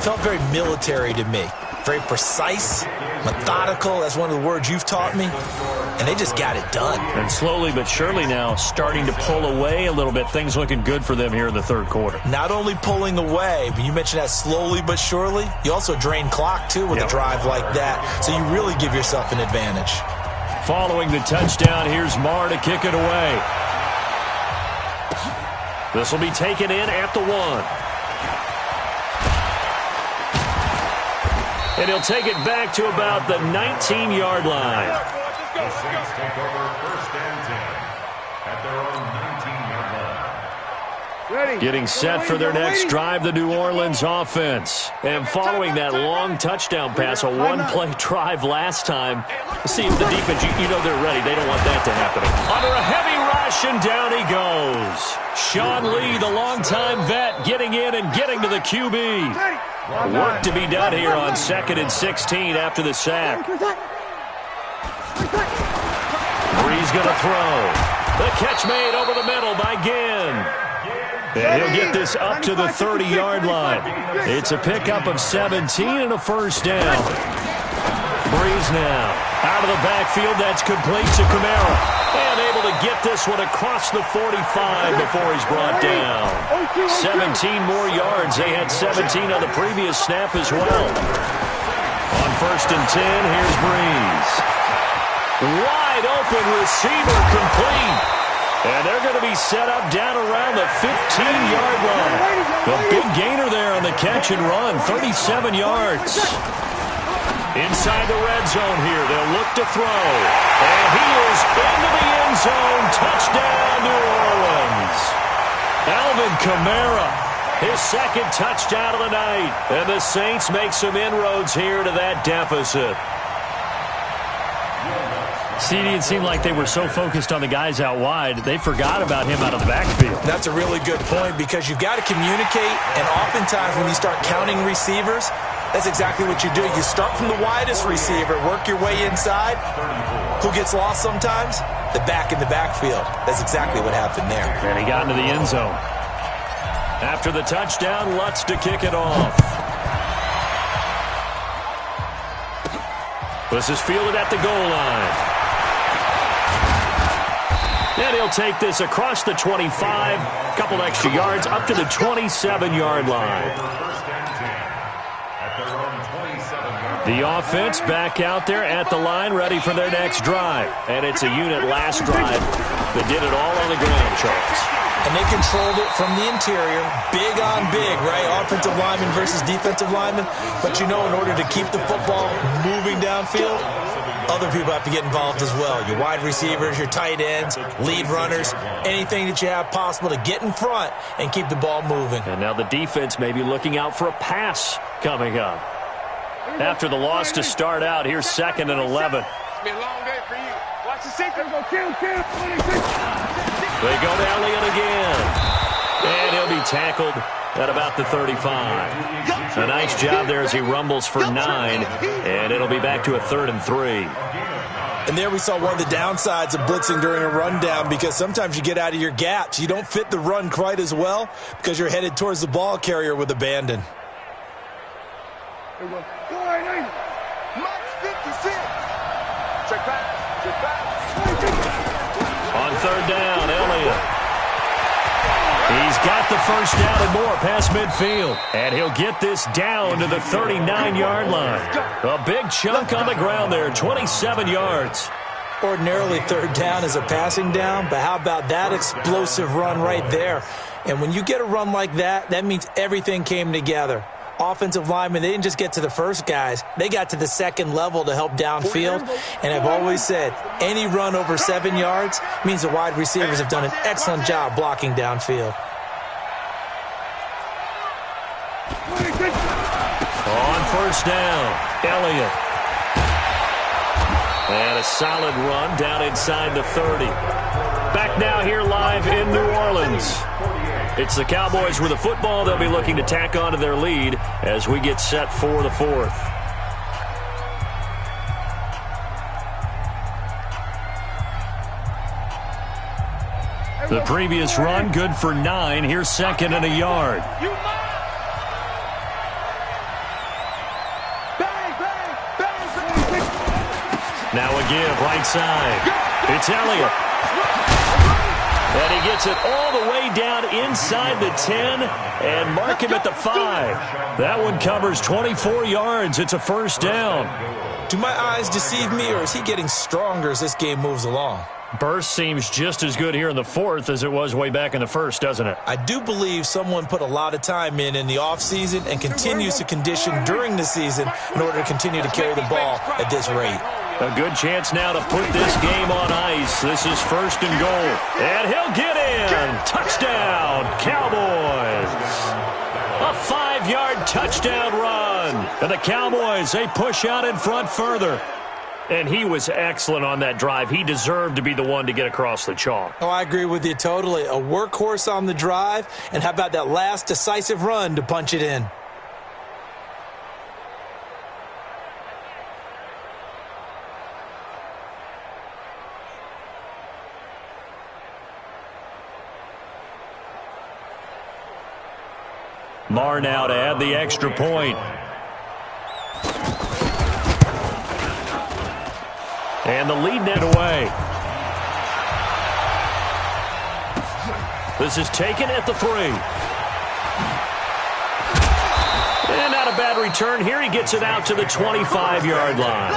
S2: felt very military to me. Very precise, methodical. That's one of the words you've taught me. And they just got it done.
S1: And slowly but surely now starting to pull away a little bit. Things looking good for them here in the third quarter.
S2: Not only pulling away, but you mentioned that slowly but surely. You also drain clock, too, with a drive like that. So you really give yourself an advantage.
S1: Following the touchdown, here's Marr to kick it away. This will be taken in at the 1. And he'll take it back to about the 19-yard line.
S6: The Saints take over 1st and 10 at their own 19-yard line.
S1: Getting set for their next drive, the New Orleans offense. And following that long touchdown pass, a one-play drive last time, see if the defense, you know they're ready. They don't want that to happen. Under a heavy rush, and down he goes. Sean Lee, the longtime vet, getting in and getting to the QB. Work to be done here on 2nd and 16 after the sack. Breeze going to throw. The catch made over the middle by Ginn. And he'll get this up to the 30-yard line. It's a pickup of 17 and a first down. Breeze now out of the backfield. That's complete to Kamara. And able to get this one across the 45 before he's brought down. 17 more yards. They had 17 on the previous snap as well. On 1st and 10, here's Breeze. Wide open receiver complete. And they're going to be set up down around the 15-yard line. A big gainer there on the catch and run, 37 yards. Inside the red zone here, they'll look to throw. And he is into the end zone. Touchdown, New Orleans. Alvin Kamara, his 2nd touchdown of the night. And the Saints make some inroads here to that deficit. CD, it seemed like they were so focused on the guys out wide, they forgot about him out of the backfield.
S2: That's a really good point because you've got to communicate, and oftentimes when you start counting receivers, that's exactly what you do. You start from the widest receiver, work your way inside. Who gets lost sometimes? The back in the backfield. That's exactly what happened there.
S1: And he got into the end zone. After the touchdown, Lutz to kick it off. This is fielded at the goal line. And he'll take this across the 25, couple extra yards, up to the 27-yard line. The offense back out there at the line, ready for their next drive. And it's a unit last drive that did it all on the ground, Charles.
S2: And they controlled it from the interior, big on big, right? Offensive lineman versus defensive lineman. But you know, in order to keep the football moving downfield, other people have to get involved as well. Your wide receivers, your tight ends, lead runners, anything that you have possible to get in front and keep the ball moving.
S1: And now the defense may be looking out for a pass coming up. After the loss to start out, here's 2nd and 11.
S7: It's been a long day for you. Watch the second. Go kill.
S1: They go to Elliott again. And he'll be tackled at about the 35. A nice job there as he rumbles for 9. And it'll be back to a 3rd and 3.
S2: And there we saw one of the downsides of blitzing during a rundown because sometimes you get out of your gaps. You don't fit the run quite as well because you're headed towards the ball carrier with abandon.
S7: Go ahead, Max 56. Check back.
S1: On 3rd down, Elliott. He's got the first down and more past midfield. And he'll get this down to the 39-yard line. A big chunk on the ground there, 27 yards.
S2: Ordinarily, 3rd down is a passing down, but how about that explosive run right there? And when you get a run like that, that means everything came together. Offensive linemen, they didn't just get to the first guys. They got to the 2nd level to help downfield. And I've always said, any run over 7 yards means the wide receivers have done an excellent job blocking downfield.
S1: On 1st down, Elliott. And a solid run down inside the 30. Back now here live in New Orleans. It's the Cowboys with the football. They'll be looking to tack on to their lead as we get set for the 4th. The previous run, good for 9. Here's 2nd and a yard. Now a give right side. It's Elliott. And he gets it all the way down inside the 10 and mark him at the 5. That one covers 24 yards. It's a first down.
S2: Do my eyes deceive me, or is he getting stronger as this game moves along?
S1: Burst seems just as good here in the fourth as it was way back in the first, doesn't it?
S2: I do believe someone put a lot of time in the offseason and continues to condition during the season in order to continue to carry the ball at this rate.
S1: A good chance now to put this game on ice. This is first and goal. And he'll get in. Touchdown, Cowboys. A 5-yard touchdown run. And the Cowboys, they push out in front further. And he was excellent on that drive. He deserved to be the one to get across the chalk.
S2: Oh, I agree with you totally. A workhorse on the drive. And how about that last decisive run to punch it in?
S1: Marr now to add the extra point. And the lead net away. This is taken at the 3. And not a bad return here. He gets it out to the 25-yard line.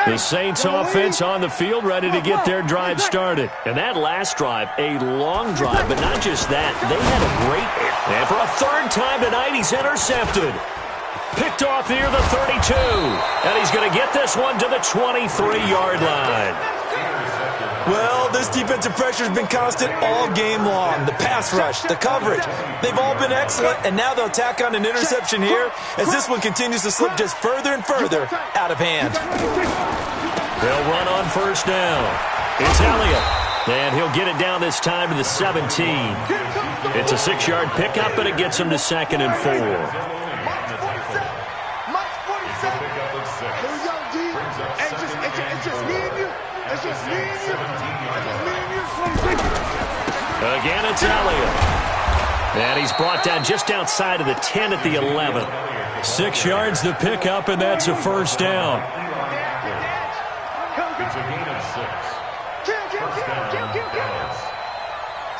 S1: The Saints offense on the field, ready to get their drive started. And that last drive, a long drive, but not just that. They had a great, and for a third time tonight, he's intercepted. Picked off near the 32. And he's going to get this one to the 23-yard line.
S2: Well, this defensive pressure has been constant all game long. The pass rush, the coverage, they've all been excellent, and now they'll tack on an interception here as this one continues to slip just further and further out of hand.
S1: They'll run on first down. It's Elliott, and he'll get it down this time to the 17. It's a 6-yard pickup, but it gets him to 2nd and 4. Again, it's Elliott. And he's brought down just outside of the 10 at the 11. 6 yards to pick up, and that's a first down.
S6: It's a gain of 6.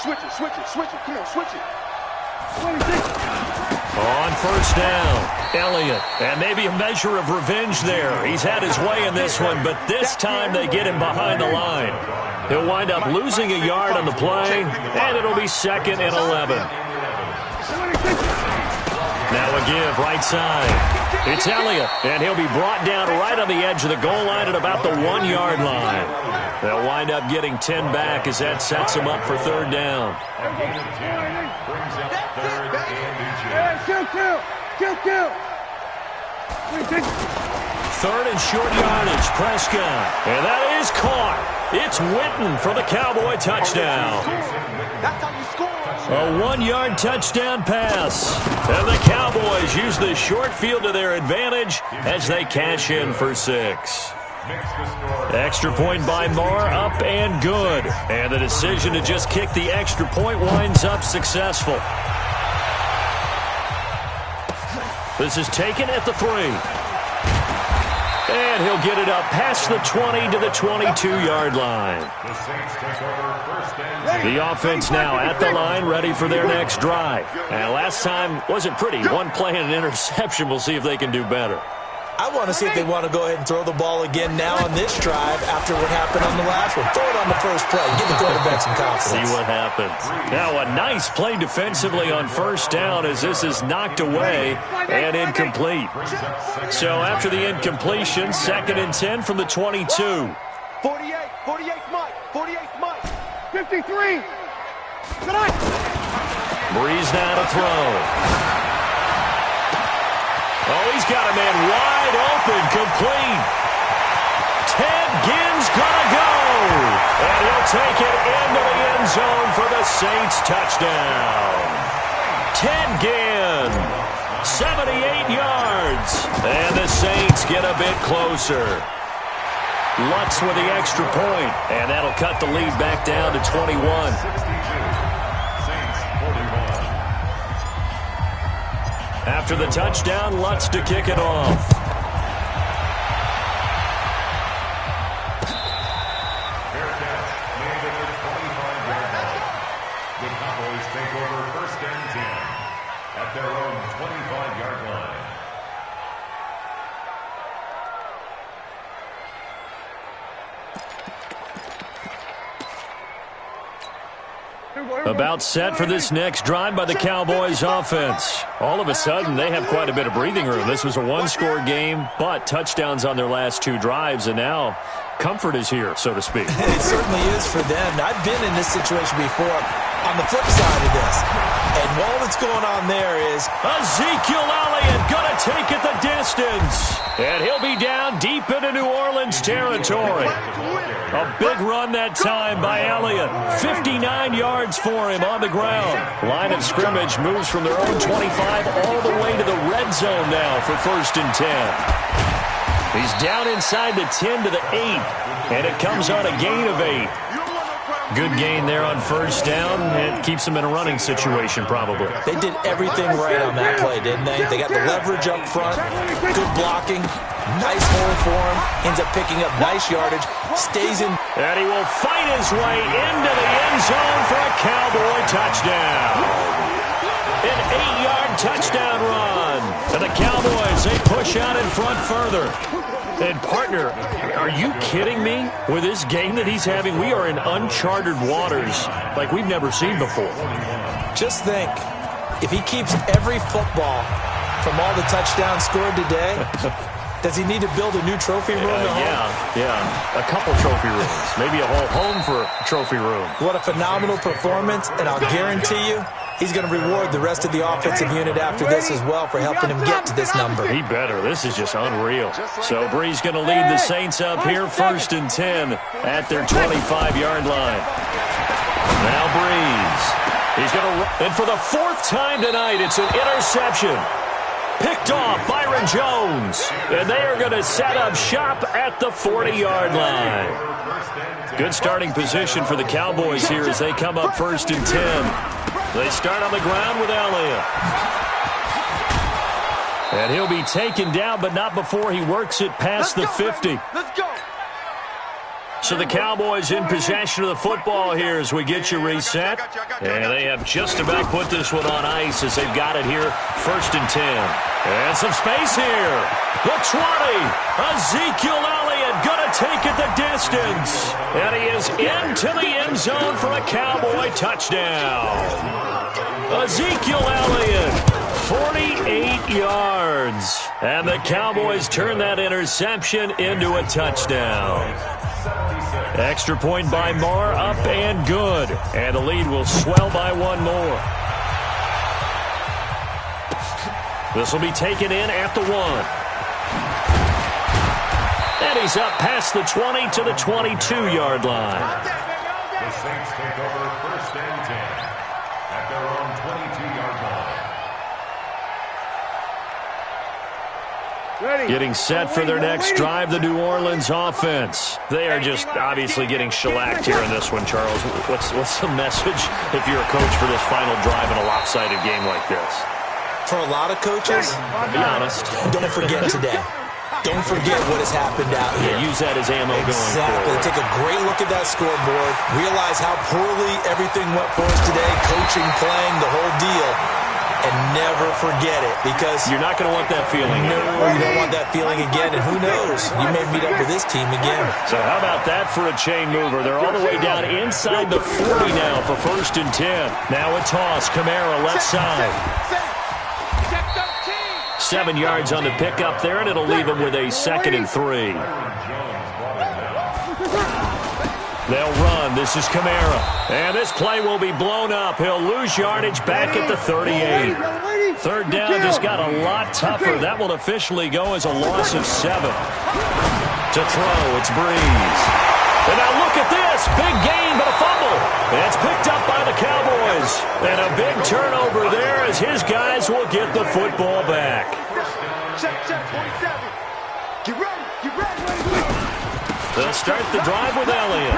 S7: Switch it. Come on, switch it.
S1: On first down, Elliott. And maybe a measure of revenge there. He's had his way in this one, but this time they get him behind the line. He'll wind up losing a yard on the play, and it'll be 2nd and 11. Now a give right side. It's Elliott, and he'll be brought down right on the edge of the goal line at about the 1-yard line. They'll wind up getting 10 back as that sets them up for third down. Third and short yardage, Prescott. And that is caught. It's Witten for the Cowboy touchdown. A 1-yard touchdown pass. And the Cowboys use the short field to their advantage as they cash in for 6. Extra point by Marr, up and good. And the decision to just kick the extra point winds up successful. This is taken at the 3. And he'll get it up past the 20 to the 22-yard line. The offense now at the line, ready for their next drive. And last time wasn't pretty. One play and an interception. We'll see if they can do better.
S2: I want to see if they want to go ahead and throw the ball again now on this drive after what happened on the last one. Throw it on the first play. Give the quarterback some confidence.
S1: See what happens. Now a nice play defensively on first down as this is knocked away and incomplete. So after the incompletion, 2nd and 10 from the 22.
S7: 48 Mike. 53. Good night.
S1: Breeze now to throw. Oh, he's got a man wide open, complete. Ted Ginn's gonna go. And he'll take it into the end zone for the Saints touchdown. Ted Ginn, 78 yards. And the Saints get a bit closer. Lutz with the extra point, and that'll cut the lead back down to 21. After the touchdown, Lutz to kick it off.
S6: Cowboys take over 1st and 10 at their own 25-yard line.
S1: About set for this next drive by the Cowboys offense. All of a sudden, they have quite a bit of breathing room. This was a one-score game, but touchdowns on their last 2 drives, and now comfort is here, so to speak.
S2: It certainly is for them. I've been in this situation before on the flip side of this. And all that's going on there is
S1: Ezekiel Elliott going to take it the distance. And he'll be down deep into New Orleans territory. A big run that time by Elliott. 59 yards for him on the ground. Line of scrimmage moves from their own 25 all the way to the red zone now for 1st and 10. He's down inside the 10 to the 8. And it comes on a gain of 8. Good gain there on 1st down. It keeps them in a running situation, probably.
S2: They did everything right on that play, didn't they? They got the leverage up front, good blocking, nice hole for him, ends up picking up nice yardage, stays in.
S1: And he will fight his way into the end zone for a Cowboy touchdown. An 8-yard touchdown run. And the Cowboys, they push out in front further. And, partner, are you kidding me? With this game that he's having, we are in uncharted waters like we've never seen before.
S2: Just think, if he keeps every football from all the touchdowns scored today, does he need to build a new trophy room at home?
S1: Yeah. A couple trophy rooms. Maybe a whole home for trophy room.
S2: What a phenomenal performance, and I'll guarantee you, he's going to reward the rest of the offensive unit after this as well for helping him get to this number.
S1: He better. This is just unreal. So Bree's going to lead the Saints up here 1st and 10 at their 25-yard line. Now Breeze. He's going to run. And for the 4th time tonight, it's an interception. Picked off Byron Jones. And they are going to set up shop at the 40-yard line. Good starting position for the Cowboys here as they come up 1st and 10. They start on the ground with Elliott. And he'll be taken down, but not before he works it past the 50.
S7: Let's go.
S1: So the Cowboys in possession of the football here as we get you reset. And they have just about put this one on ice as they've got it here 1st and 10. And some space here. The 20. Ezekiel Elliott going to take it the distance. And he is into the end zone for a Cowboy touchdown. Ezekiel Elliott, 48 yards. And the Cowboys turn that interception into a touchdown. Extra point by Marr, up and good. And the lead will swell by 1 more. This will be taken in at the 1. And he's up past the 20 to the 22-yard line.
S6: The Saints take over 1st and 10 at their own 22-yard line.
S1: Getting set for their next drive, the New Orleans offense. They are just obviously getting shellacked here in this one, Charles. What's the message if you're a coach for this final drive in a lopsided game like this?
S2: For a lot of coaches,
S1: Be honest.
S2: don't forget today. Don't forget what has happened out here.
S1: Use that as ammo going
S2: Exactly.
S1: forward.
S2: Take a great look at that scoreboard. Realize how poorly everything went for us today. Coaching, playing, the whole deal. And never forget it, because
S1: You're not going to want that feeling.
S2: no, you don't want that feeling again. And who knows? You may meet up with this team again.
S1: So how about that for a chain mover? They're all the way down inside the 40 now for 1st and 10. Now a toss. Camara left side. 7 yards on the pickup there, and it'll leave him with a 2nd and 3. They'll run. This is Camara. And this play will be blown up. He'll lose yardage back at the 38. 3rd down just got a lot tougher. That will officially go as a loss of 7. To throw, it's Breeze. And now look at this. Big gain, but a fumble. And it's picked up by the Cowboys. And a big turnover there as his guys will get the football back.
S7: Check, 27. Get ready, get ready.
S1: They'll start the drive with Elliott.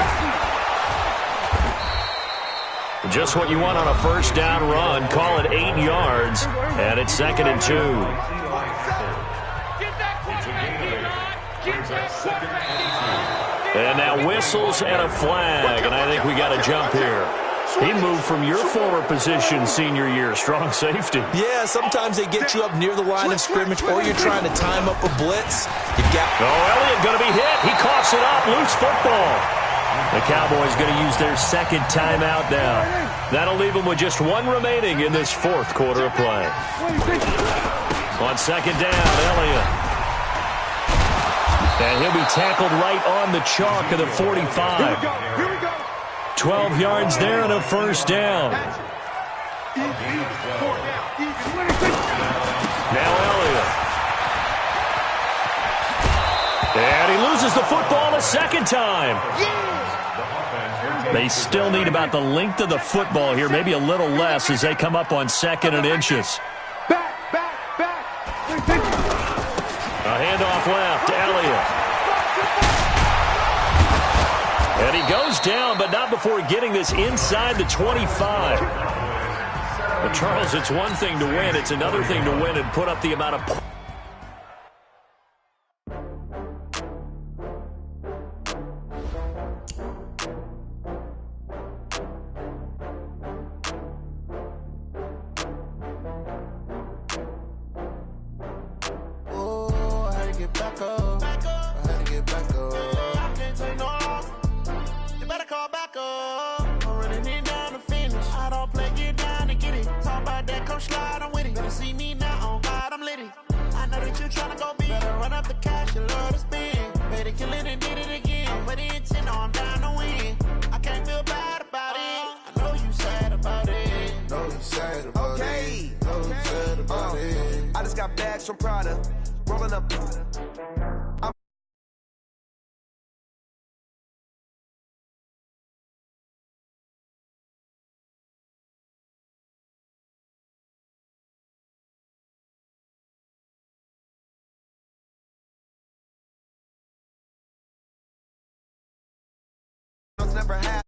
S1: Just what you want on a 1st down run. Call it 8 yards. And it's 2nd and 2.
S4: Get that quarterback in on. Get that quarterback in on.
S1: And now whistles and a flag. And I think we got a jump here. He moved from your former position senior year, strong safety.
S2: Yeah, sometimes they get you up near the line of scrimmage, or you're trying to time up a blitz.
S1: Elliott going to be hit. He coughs it up. Loose football. The Cowboys going to use their second timeout now. That'll leave them with just one remaining in this fourth quarter of play. On second down, Elliott. And he'll be tackled right on the chalk of the 45. 12 yards there and a first down. Now Elliott. And he loses the football a second time. They still need about the length of the football here, maybe a little less as they come up on second and inches. A handoff left to Elliott. And he goes down, but not before getting this inside the 25. But Charles, it's one thing to win. It's another thing to win and put up the amount of points.
S8: From Prada, rolling up. Never had.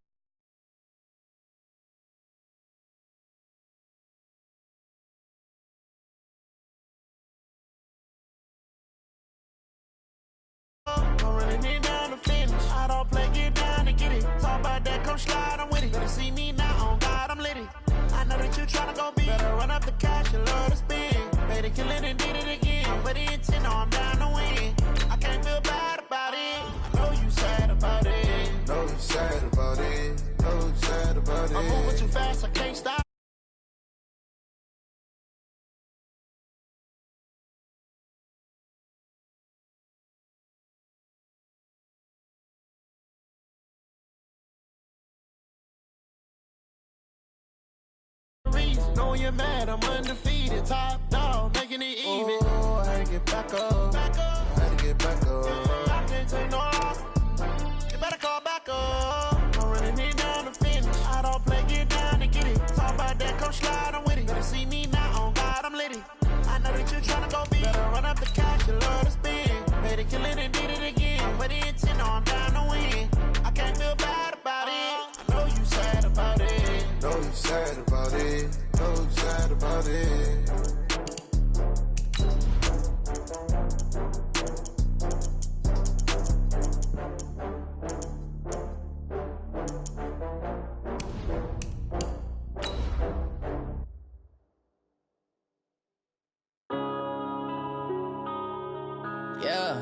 S8: I don't play, get down and get it. Talk about that, come slide, I'm with it. Better see me now, on God, I'm litty. I know that you tryna go big. Better run up the cash, you love to spend. Better kill it and did it again. But the intent, no, I'm down to win. I can't feel bad about it. I know you sad about it. Know you sad about it. Know you sad about it. I'm moving too fast, I can't stop. Know you're mad, I'm undefeated. Top dog, making it even. Oh, I had to get back up. I had to get back up. I can't take no loss. You better call back up. I'm running it down to finish. I don't play, get down and get it. Talk about that, come slide, I'm with it. Better see me now, on God, I'm litty. I know that you're tryna go big. Better run up the cash, you love to spend. Better kill it and did it again. But the intent, no, I'm down to win. I can't feel bad about it. I know you sad about it. Know you sad about it. So sad about it. Yeah.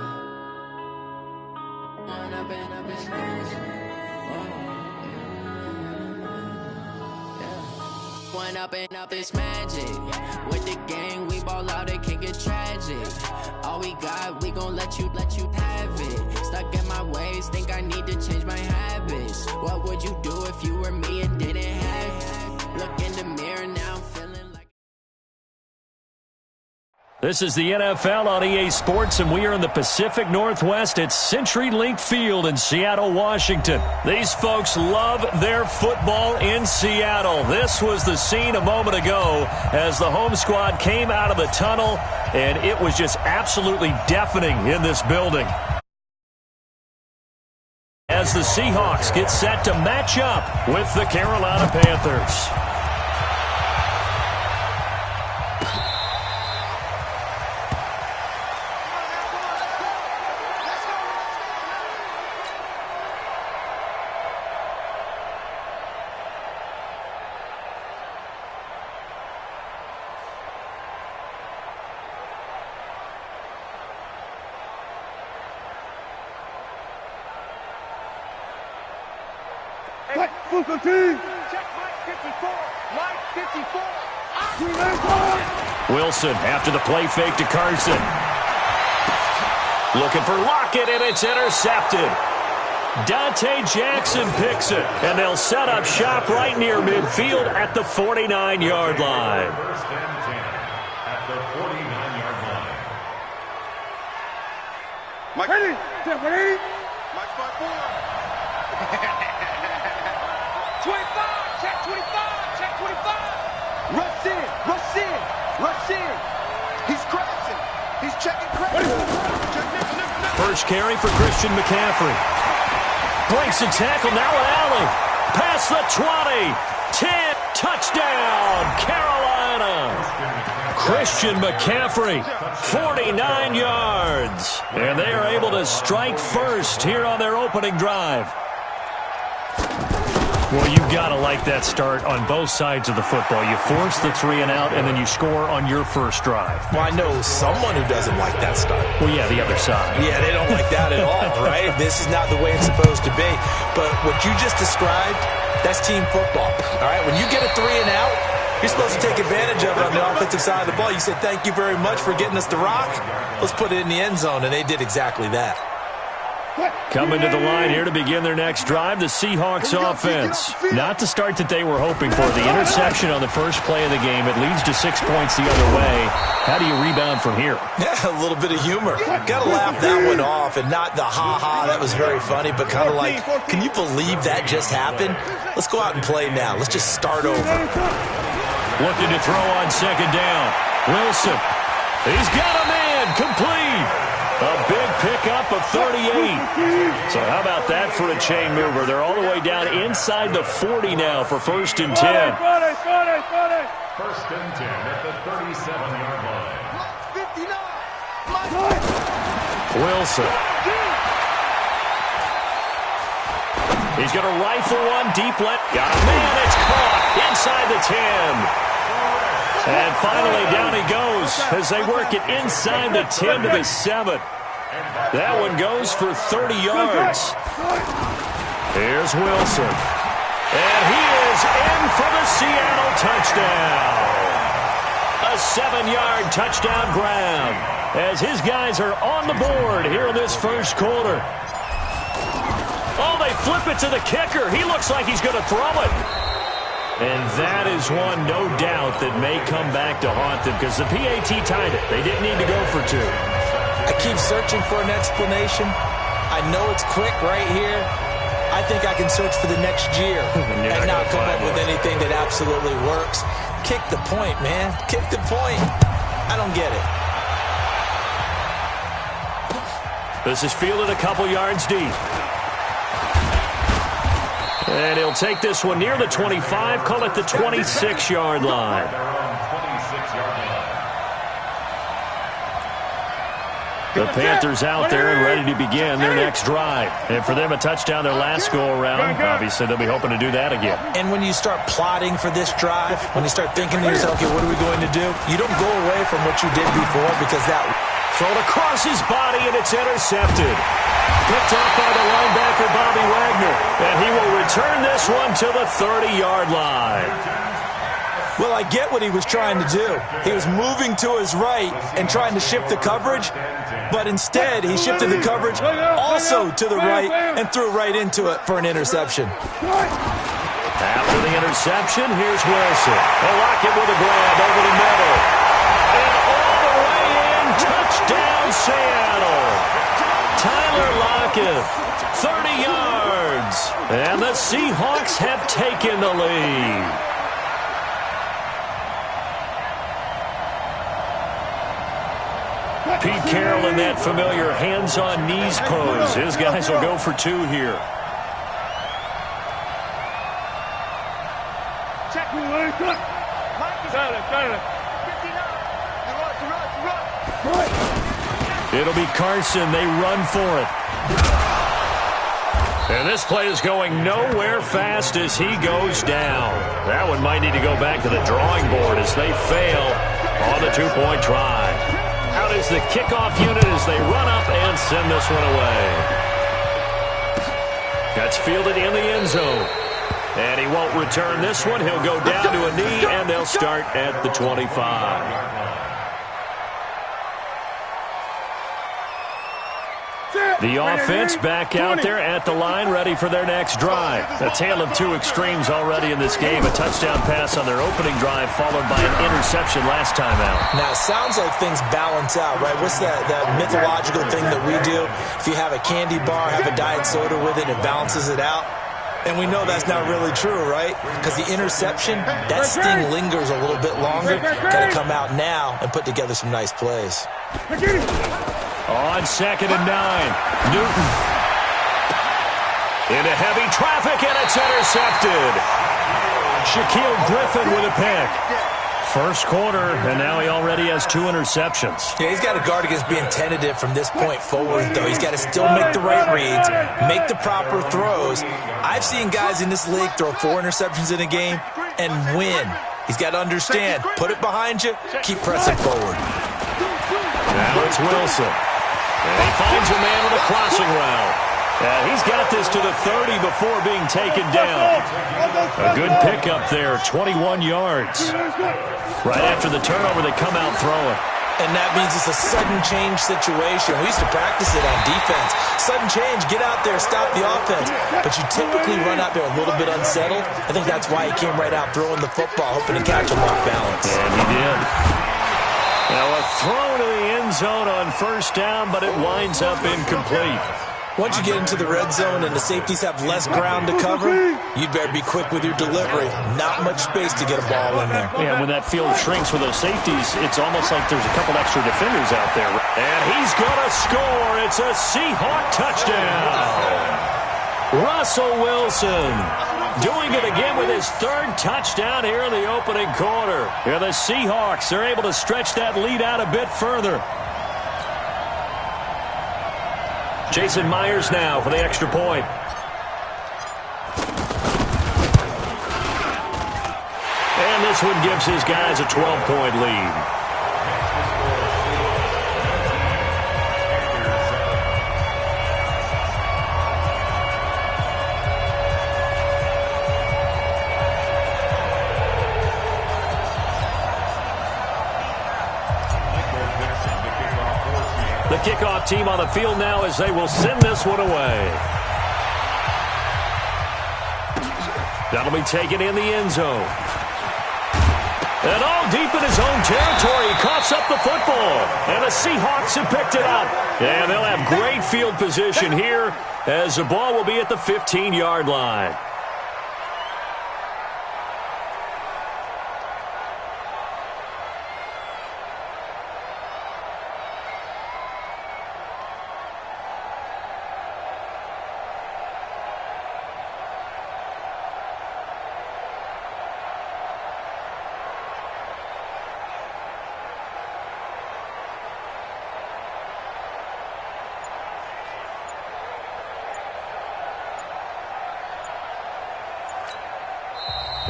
S8: One up and up this magic. With the gang, we ball out, it can get tragic. All we got, we gon' let you have it. Stuck in my ways, think I need to change my habits. What would you do if you were me and didn't have it? Look in the mirror now, I'm feeling like.
S1: This is the NFL on EA Sports, and we are in the Pacific Northwest at CenturyLink Field in Seattle, Washington. These folks love their football in Seattle. This was the scene a moment ago as the home squad came out of the tunnel, and it was just absolutely deafening in this building. As the Seahawks get set to match up with the Carolina Panthers.
S7: Check Mike 54. Mike 54.
S1: Wilson after the play fake to Carson. Looking for Lockett, and it's intercepted. Dante Jackson picks it, and they'll set up shop right near midfield at the 49-yard line.
S6: First and 10 at the 49-yard line.
S7: Mike, ready? Mike 5-4. 25, check 25, check 25. Rush in, rush in, rush in. He's crashing. He's checking crash.
S1: First carry for Christian McCaffrey. Breaks a tackle, now an alley. Past the 20. 10, touchdown, Carolina. Christian McCaffrey, 49 yards. And they are able to strike first here on their opening drive. Well, you've got to like that start on both sides of the football. You force the 3 and out, and then you score on your first drive.
S2: Well, I know someone who doesn't like that start.
S1: Well, yeah, the other side.
S2: Yeah, they don't like that at all, right? This is not the way it's supposed to be. But what you just described, that's team football, all right? When you get a 3 and out, you're supposed to take advantage of it on the offensive side of the ball. You said, thank you very much for getting us the rock. Let's put it in the end zone, and they did exactly that.
S1: Coming to the line here to begin their next drive, the Seahawks offense. Not the start that they were hoping for. The interception on the first play of the game. It leads to 6 points the other way. How do you rebound from here?
S2: Yeah, a little bit of humor. Got to laugh that one off, and not the ha-ha, that was very funny, but kind of like, can you believe that just happened? Let's go out and play now. Let's just start over.
S1: Looking to throw on second down. Wilson. He's got a man. Complete. A big pickup of 38. So how about that for a chain mover? They're all the way down inside the 40 now for first and 10.
S6: First and 10 at the 37-yard line.
S1: Wilson. He's going to rifle one deep left. Got a man. It's caught inside the 10. And finally, down he goes as they work it inside the 10 to the 7. That one goes for 30 yards. Here's Wilson. And he is in for the Seattle touchdown. A 7-yard touchdown grab as his guys are on the board here in this first quarter. Oh, they flip it to the kicker. He looks like he's going to throw it. And that is one, no doubt, that may come back to haunt them because the PAT tied it. They didn't need to go for 2.
S2: I keep searching for an explanation. I know it's quick right here. I think I can search for the next year and not come up with anything that absolutely works. Kick the point, man. Kick the point. I don't get it.
S1: This is fielded a couple yards deep. And he'll take this one near the 25, call it the 26-yard line. The Panthers out there and ready to begin their next drive. And for them, a touchdown their last go-around. Obviously, they'll be hoping to do that again.
S2: And when you start plotting for this drive, when you start thinking to yourself, okay, what are we going to do? You don't go away from what you did before because that...
S1: Thrown across his body, and it's intercepted. Picked up by the linebacker, Bobby Wagner. And he will return this one to the 30-yard line.
S2: Well, I get what he was trying to do. He was moving to his right and trying to shift the coverage, but instead he shifted the coverage also to the right and threw right into it for an interception.
S1: After the interception, here's Wilson. Lockett with a grab over the middle. And all the way in, touchdown Seattle. Tyler Lockett, 30 yards. And the Seahawks have taken the lead. Pete Carroll in that familiar hands-on knees pose. His guys will go for 2 here. It'll be Carson. They run for it. And this play is going nowhere fast as he goes down. That one might need to go back to the drawing board as they fail on the 2-point try. Out is the kickoff unit as they run up and send this one away. That's fielded in the end zone. And he won't return this one. He'll go down to a knee, and they'll start at the 25. The offense back out there at the line, ready for their next drive. A tale of two extremes already in this game. A touchdown pass on their opening drive, followed by an interception last time out.
S2: Now, it sounds like things balance out, right? What's that mythological thing that we do? If you have a candy bar, have a diet soda with it, it balances it out. And we know that's not really true, right? Because the interception, that sting lingers a little bit longer. Got to come out now and put together some nice plays.
S1: On 2nd and 9, Newton. Into heavy traffic, and it's intercepted. Shaquille Griffin with a pick. First quarter, and now he already has 2 interceptions.
S2: Yeah, he's got to guard against being tentative from this point forward, though. He's got to still make the right reads, make the proper throws. I've seen guys in this league throw 4 interceptions in a game and win. He's got to understand, put it behind you, keep pressing forward.
S1: Now it's Wilson. And he finds a man with a crossing route. And he's got this to the 30 before being taken down. A good pickup there, 21 yards. Right after the turnover, they come out throwing.
S2: And that means it's a sudden change situation. We used to practice it on defense. Sudden change, get out there, stop the offense. But you typically run out there a little bit unsettled. I think that's why he came right out throwing the football, hoping to catch him off balance.
S1: And he did. Now a throw to the end zone on first down, but it winds up incomplete.
S2: Once you get into the red zone and the safeties have less ground to cover, you'd better be quick with your delivery. Not much space to get a ball in there.
S1: Yeah, when that field shrinks with those safeties, it's almost like there's a couple extra defenders out there. And he's going to score. It's a Seahawk touchdown. Russell Wilson doing it again with his 3rd touchdown here in the opening quarter. Here the Seahawks are able to stretch that lead out a bit further. Jason Myers now for the extra point. And this one gives his guys a 12-point lead. The kickoff team on the field now as they will send this one away. That'll be taken in the end zone. And all deep in his own territory, he coughs up the football. And the Seahawks have picked it up. And they'll have great field position here as the ball will be at the 15-yard line.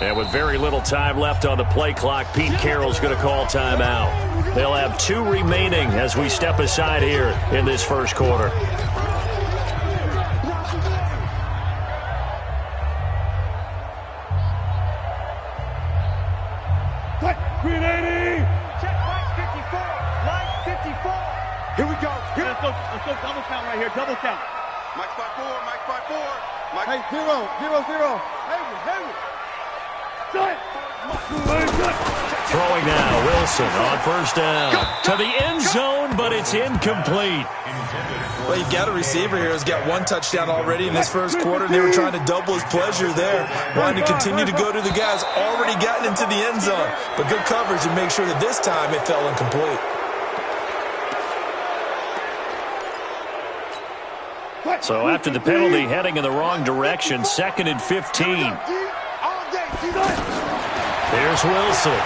S1: And with very little time left on the play clock, Pete Carroll's going to call timeout. They'll have 2 remaining as we step aside here in this first quarter.
S4: Green 80! Check line 54! Line 54! Here we go! Let's go double count right here, double count. Mike's by 4, Mike's by 4. Mike. Hey, 0, 0, 0. Hey.
S1: Throwing now, Wilson on first down. To the end zone, but it's incomplete.
S2: Well, you've got a receiver here who's got 1 touchdown already in this first quarter, and they were trying to double his pleasure there, wanting to continue to go to the guys already gotten into the end zone. But good coverage and make sure that this time it fell incomplete.
S1: So after the penalty, heading in the wrong direction, 2nd and 15. Here's Wilson.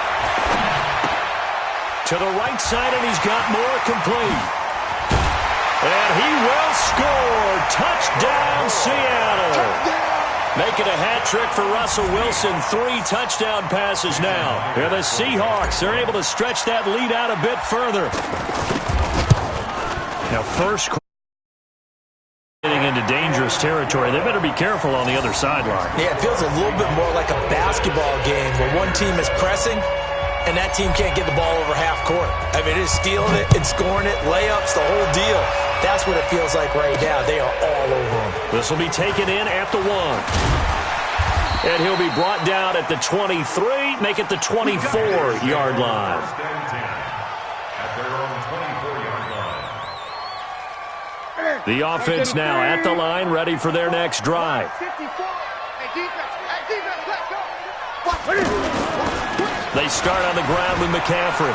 S1: To the right side, and he's got more complete. And he will score. Touchdown, Seattle. Making a hat trick for Russell Wilson. 3 touchdown passes now. And the Seahawks are able to stretch that lead out a bit further. Now, first getting into danger dangerous territory. They better be careful on the other sideline.
S2: Yeah, it feels a little bit more like a basketball game where one team is pressing and that team can't get the ball over half court. I mean, it's stealing it, it's scoring it, layups, the whole deal. That's what it feels like right now. They are all over them.
S1: This will be taken in at the 1. And he'll be brought down at the 23, make it the 24-yard line.
S6: At their own 24-yard line.
S1: The offense now at the line, ready for their next drive. They start on the ground with McCaffrey.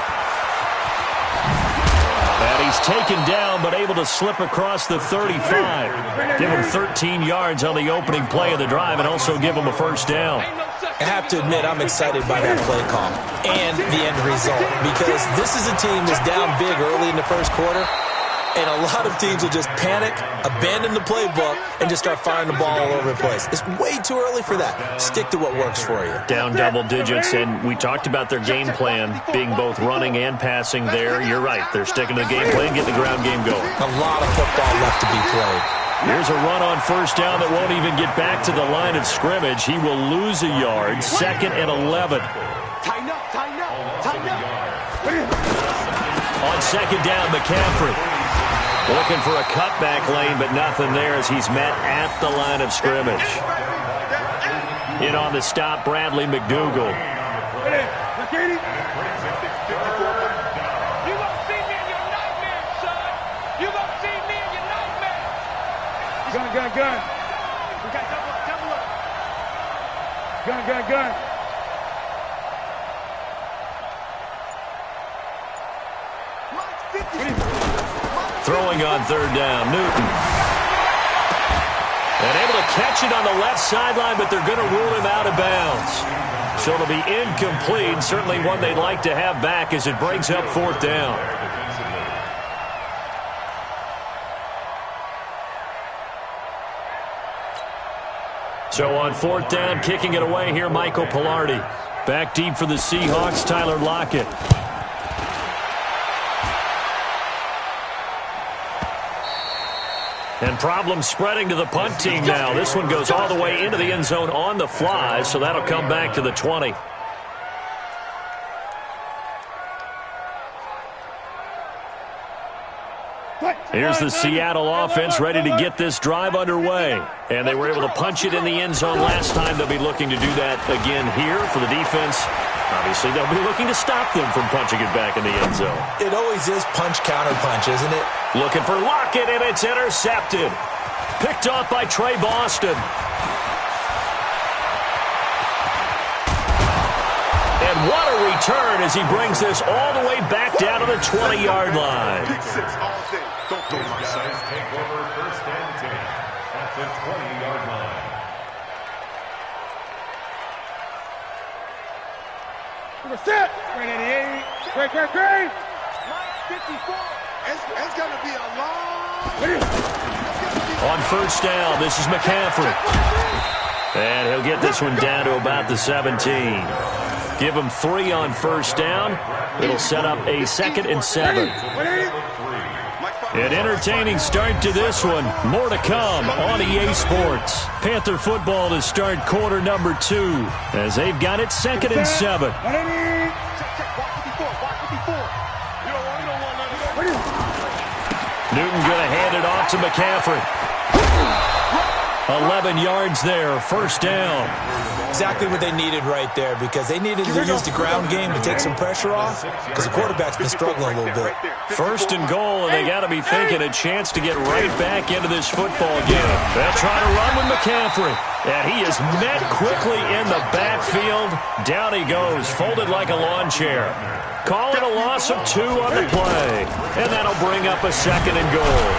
S1: And he's taken down, but able to slip across the 35. Give him 13 yards on the opening play of the drive and also give him a first down.
S2: I have to admit, I'm excited by that play call and the end result because this is a team that's down big early in the first quarter, and a lot of teams will just panic, abandon the playbook, and just start firing the ball all over the place. It's way too early for that. Stick to what works for you.
S1: Down double digits, and we talked about their game plan being both running and passing there. You're right. They're sticking to the game plan, getting the ground game going.
S2: A lot of football left to be played.
S1: Here's a run on first down that won't even get back to the line of scrimmage. He will lose a yard. 2nd and 11.
S7: Tighten up, tighten up, tighten up.
S1: On 2nd down, McCaffrey. Looking for a cutback lane, but nothing there as he's met at the line of scrimmage. In on the stop, Bradley McDougal.
S7: You won't see me in your nightmares, son. You won't see me in your nightmares. Gun. We got double up. Gun.
S1: Throwing on 3rd down, Newton. And able to catch it on the left sideline, but they're going to rule him out of bounds. So it'll be incomplete, certainly one they'd like to have back as it brings up 4th down. So on 4th down, kicking it away here, Michael Pilardi. Back deep for the Seahawks, Tyler Lockett. And problems spreading to the punt team now. This one goes all the way into the end zone on the fly, so that'll come back to the 20. Here's the Seattle offense ready to get this drive underway. And they were able to punch it in the end zone last time. They'll be looking to do that again here for the defense. Obviously, they'll be looking to stop them from punching it back in the end zone.
S2: It always is punch-counter-punch, isn't it?
S1: Looking for Lockett, and it's intercepted. Picked off by Trey Boston. And what a return as he brings this all the way back down to the 20-yard line.
S6: These guys take over 1st and 10 at the 20-yard line.
S7: Set. Great 88. Great. 54. It's going to be a long.
S1: On 1st down, this is McCaffrey. And he'll get this one down to about the 17. Give him 3 on 1st down. It'll set up a 2nd and 7. An entertaining start to this one. More to come on EA Sports. Panther football to start quarter number 2 as they've got it 2nd and 7. Newton going to hand it off to McCaffrey. 11 yards there, 1st down.
S2: Exactly what they needed right there because they needed to use the ground game to take some pressure off because the quarterback's been struggling a little bit.
S1: 1st and goal, and they got to be thinking a chance to get right back into this football game. They'll try to run with McCaffrey. And he is met quickly in the backfield. Down he goes, folded like a lawn chair. Call it a loss of 2 on the play. And that'll bring up a 2nd and goal.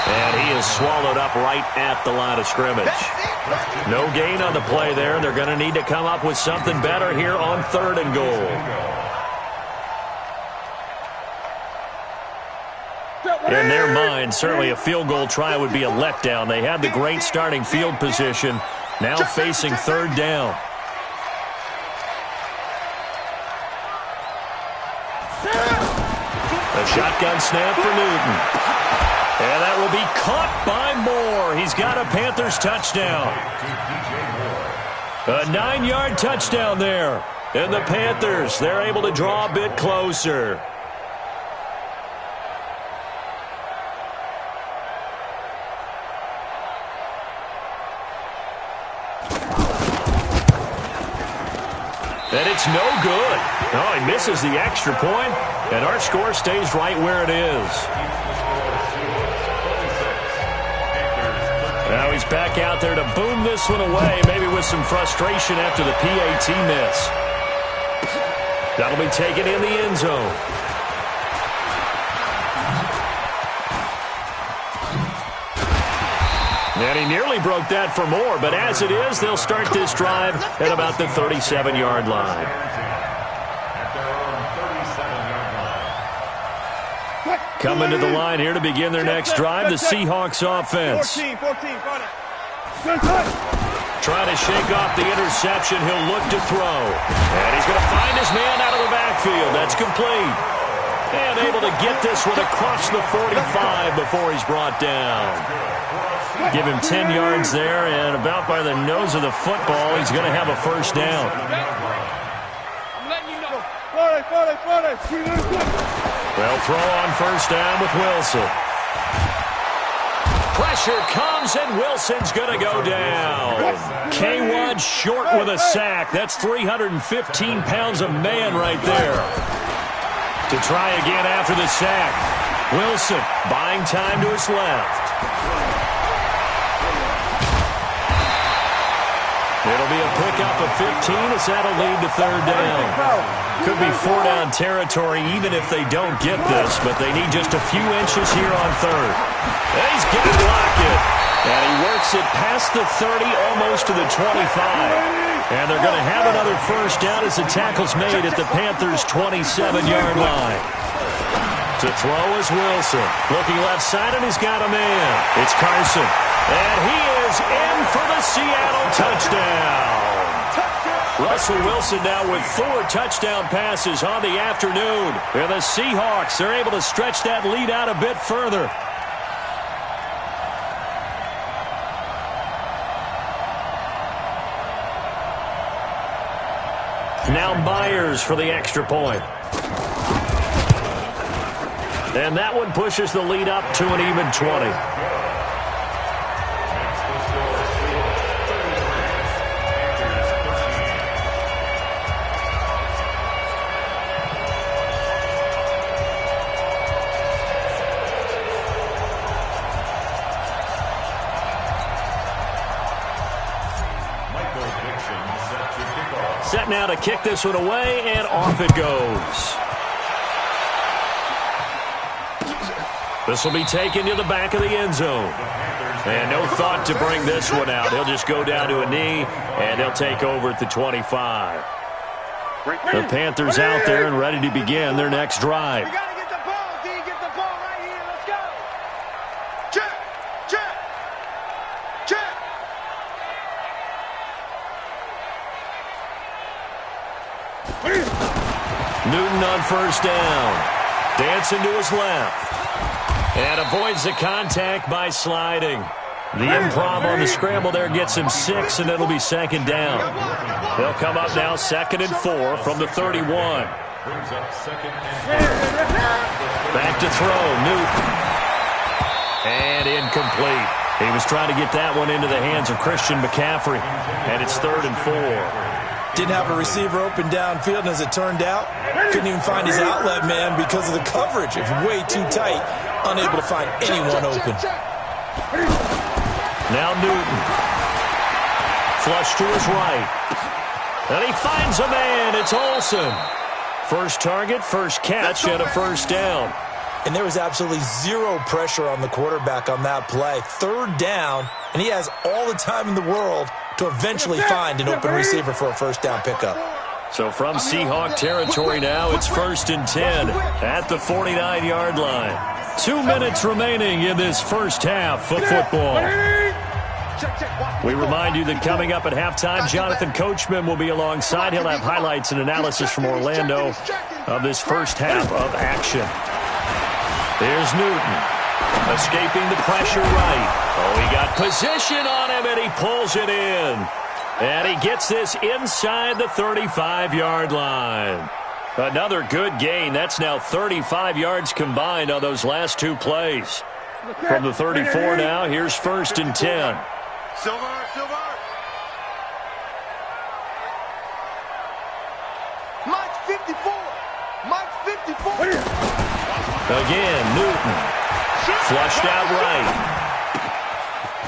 S1: And he is swallowed up right at the line of scrimmage. No gain on the play there. They're going to need to come up with something better here on 3rd and goal. In their mind, certainly a field goal try would be a letdown. They had the great starting field position, now facing 3rd down. A shotgun snap for Newton. And that will be caught by Moore. He's got a Panthers touchdown. A 9-yard touchdown there. And the Panthers, they're able to draw a bit closer. And it's no good. Oh, he misses the extra point, and our score stays right where it is. Now he's back out there to boom this one away, maybe with some frustration after the PAT miss. That'll be taken in the end zone. And he nearly broke that for more, but as it is, they'll start this drive at about the 37-yard line. Coming to the line here to begin their next drive, the Seahawks offense.
S4: 14,
S1: Trying to shake off the interception, he'll look to throw. And he's going to find his man out of the backfield. That's complete. And able to get this one across the 45 before he's brought down. Give him 10 yards there, and about by the nose of the football, he's going to have a first down. They'll throw on first down with Wilson. Pressure comes, and Wilson's going to go down. K-Wad short with a sack. That's 315 pounds of man right there. To try again after the sack. Wilson buying time to his left. It'll be a pickup of 15 as that'll lead to third down. Could be four-down territory even if they don't get this, but they need just a few inches here on third. And he's got to block it. And he works it past the 30, almost to the 25. And they're going to have another first down as the tackle's made at the Panthers' 27-yard line. To throw is Wilson. Looking left side, and he's got a man. It's Carson. And he is in for the Seattle touchdown. Russell Wilson now with 4 touchdown passes on the afternoon. And the Seahawks are able to stretch that lead out a bit further. Now Myers for the extra point. And that one pushes the lead up to an even 20. Set now to kick this one away, and off it goes. This will be taken to the back of the end zone. And no thought to bring this one out. He'll just go down to a knee, and he'll take over at the 25. The Panthers out there and ready to begin their next drive.
S7: We got to get the ball, D. Get the ball right here. Let's go. Check. Check. Check.
S1: Newton on first down. Dancing to his left. And avoids the contact by sliding. The improv on the scramble there gets him 6, and it'll be second down. They'll come up now 2nd and 4 from the 31. Back to throw, Newton. And incomplete. He was trying to get that one into the hands of Christian McCaffrey. And it's 3rd and 4.
S2: Didn't have a receiver open downfield, and as it turned out, couldn't even find his outlet man because of the coverage. It was way too tight, unable to find anyone open.
S1: Now Newton. Flush to his right. And he finds a man. It's Olsen. First target, first catch, and a first down.
S2: And there was absolutely zero pressure on the quarterback on that play. 3rd down, and he has all the time in the world to eventually find an open receiver for a first down pickup.
S1: So from Seahawk territory now, it's 1st and 10 at the 49-yard line. 2 minutes remaining in this first half of football. We remind you that coming up at halftime, Jonathan Coachman will be alongside. He'll have highlights and analysis from Orlando of this first half of action. There's Newton. Escaping the pressure right. Oh, he got position on him, and he pulls it in. And he gets this inside the 35-yard line. Another good gain. That's now 35 yards combined on those last two plays. From the 34 now, here's 1st and 10.
S4: Silver. Mike's 54. Mike's 54.
S1: Again, Newton. Flushed out right.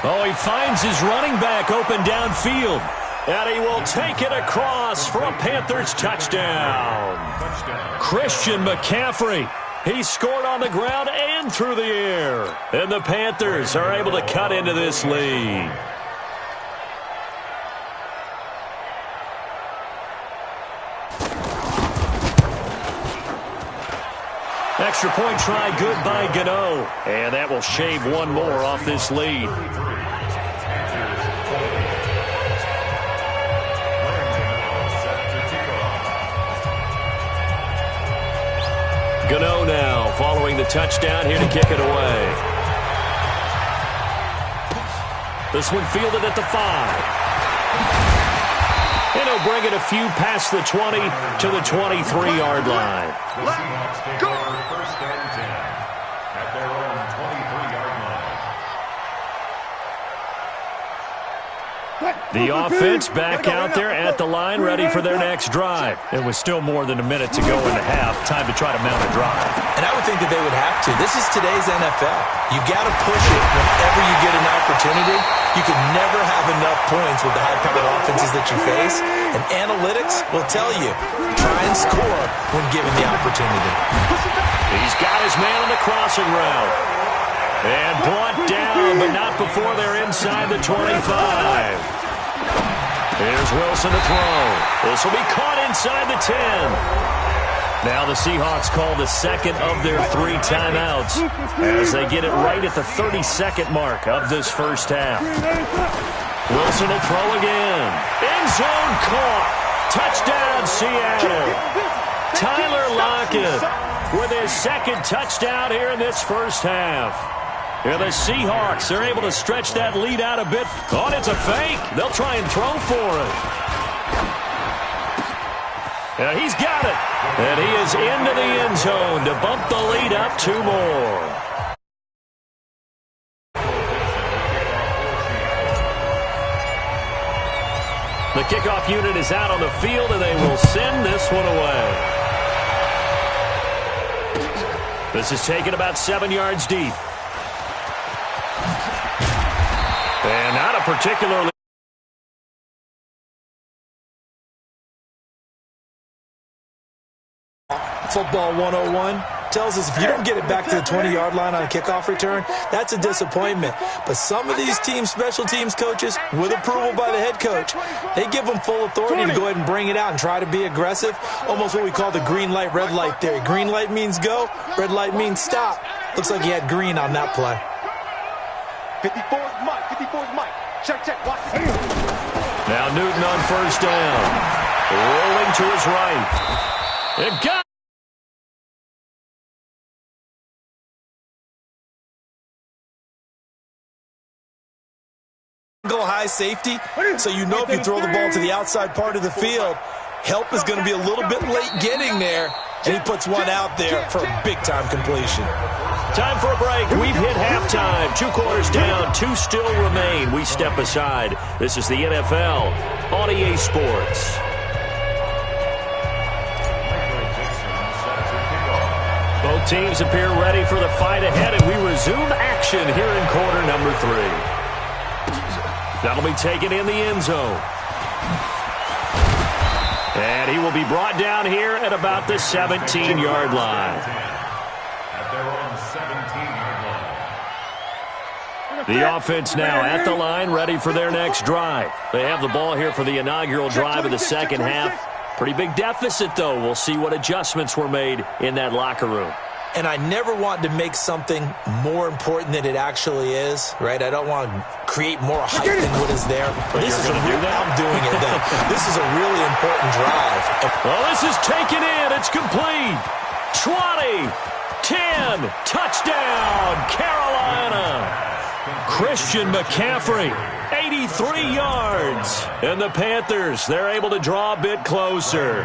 S1: Oh, he finds his running back open downfield. And he will take it across for a Panthers touchdown. Christian McCaffrey. He scored on the ground and through the air. And the Panthers are able to cut into this lead. Extra point try good by Gano. And that will shave one more off this lead. Gano now following the touchdown here to kick it away. This one fielded at the 5. And he'll bring it a few past the 20 to the 23-yard line.
S6: Let's go. 1st and 10 at their own 23-yard line.
S1: The offense back out there at the line, ready for their next drive. It was still more than a minute to go in the half. Time to try to mount a drive.
S2: And I would think that they would have to. This is today's NFL. You got to push it whenever you get an opportunity. You can never have enough points with the high-powered offenses that you face. And analytics will tell you, try and score when given the opportunity.
S1: He's got his man on the crossing route. And brought down, but not before they're inside the 25. Here's Wilson to throw. This will be caught inside the 10. Now the Seahawks call the second of their 3 timeouts as they get it right at the 32nd mark of this first half. Wilson will throw again. End zone caught. Touchdown, Seattle. Tyler Lockett with his second touchdown here in this first half. Here the Seahawks are able to stretch that lead out a bit. Oh, it's a fake. They'll try and throw for it. Yeah, he's got it. And he is into the end zone to bump the lead up 2 more. The kickoff unit is out on the field, and they will send this one away. This is taken about 7 yards deep. And not a particularly...
S2: Football 101 tells us if you don't get it back to the 20-yard line on a kickoff return, that's a disappointment. But some of these team special teams coaches, with approval by the head coach, they give them full authority to go ahead and bring it out and try to be aggressive, almost what we call the green light, red light theory. Green light means go, red light means stop. Looks like he had green on that play.
S4: 54's Mike. 54's Mike. Check. Watch.
S1: Now Newton on first down. Rolling to his right. It got
S2: high safety, so you know if you throw the ball to the outside part of the field, help is going to be a little bit late getting there, and he puts one out there for a big-time completion.
S1: Time for a break. We've hit halftime. 2 quarters down, 2 still remain. We step aside. This is the NFL on EA Sports. Both teams appear ready for the fight ahead, and we resume action here in quarter number 3. That'll be taken in the end zone. And he will be brought down here at about the 17-yard line.
S6: At their own 17-yard line.
S1: The offense now at the line, ready for their next drive. They have the ball here for the inaugural drive of the second half. Pretty big deficit, though. We'll see what adjustments were made in that locker room.
S2: And I never want to make something more important than it actually is, right? I don't want to create more hype than what is there.
S1: But
S2: this is I'm doing it, though. This is a really important drive.
S1: Well, this is taken in. It's complete. 20, 10, touchdown, Carolina. Christian McCaffrey, 83 yards. And the Panthers, they're able to draw a bit closer.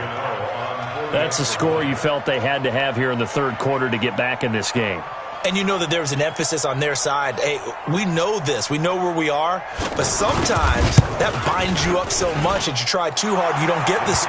S1: That's a score you felt they had to have here in the third quarter to get back in this game.
S2: And you know that there was an emphasis on their side. Hey, we know this. We know where we are. But sometimes that binds you up so much that you try too hard, you don't get this.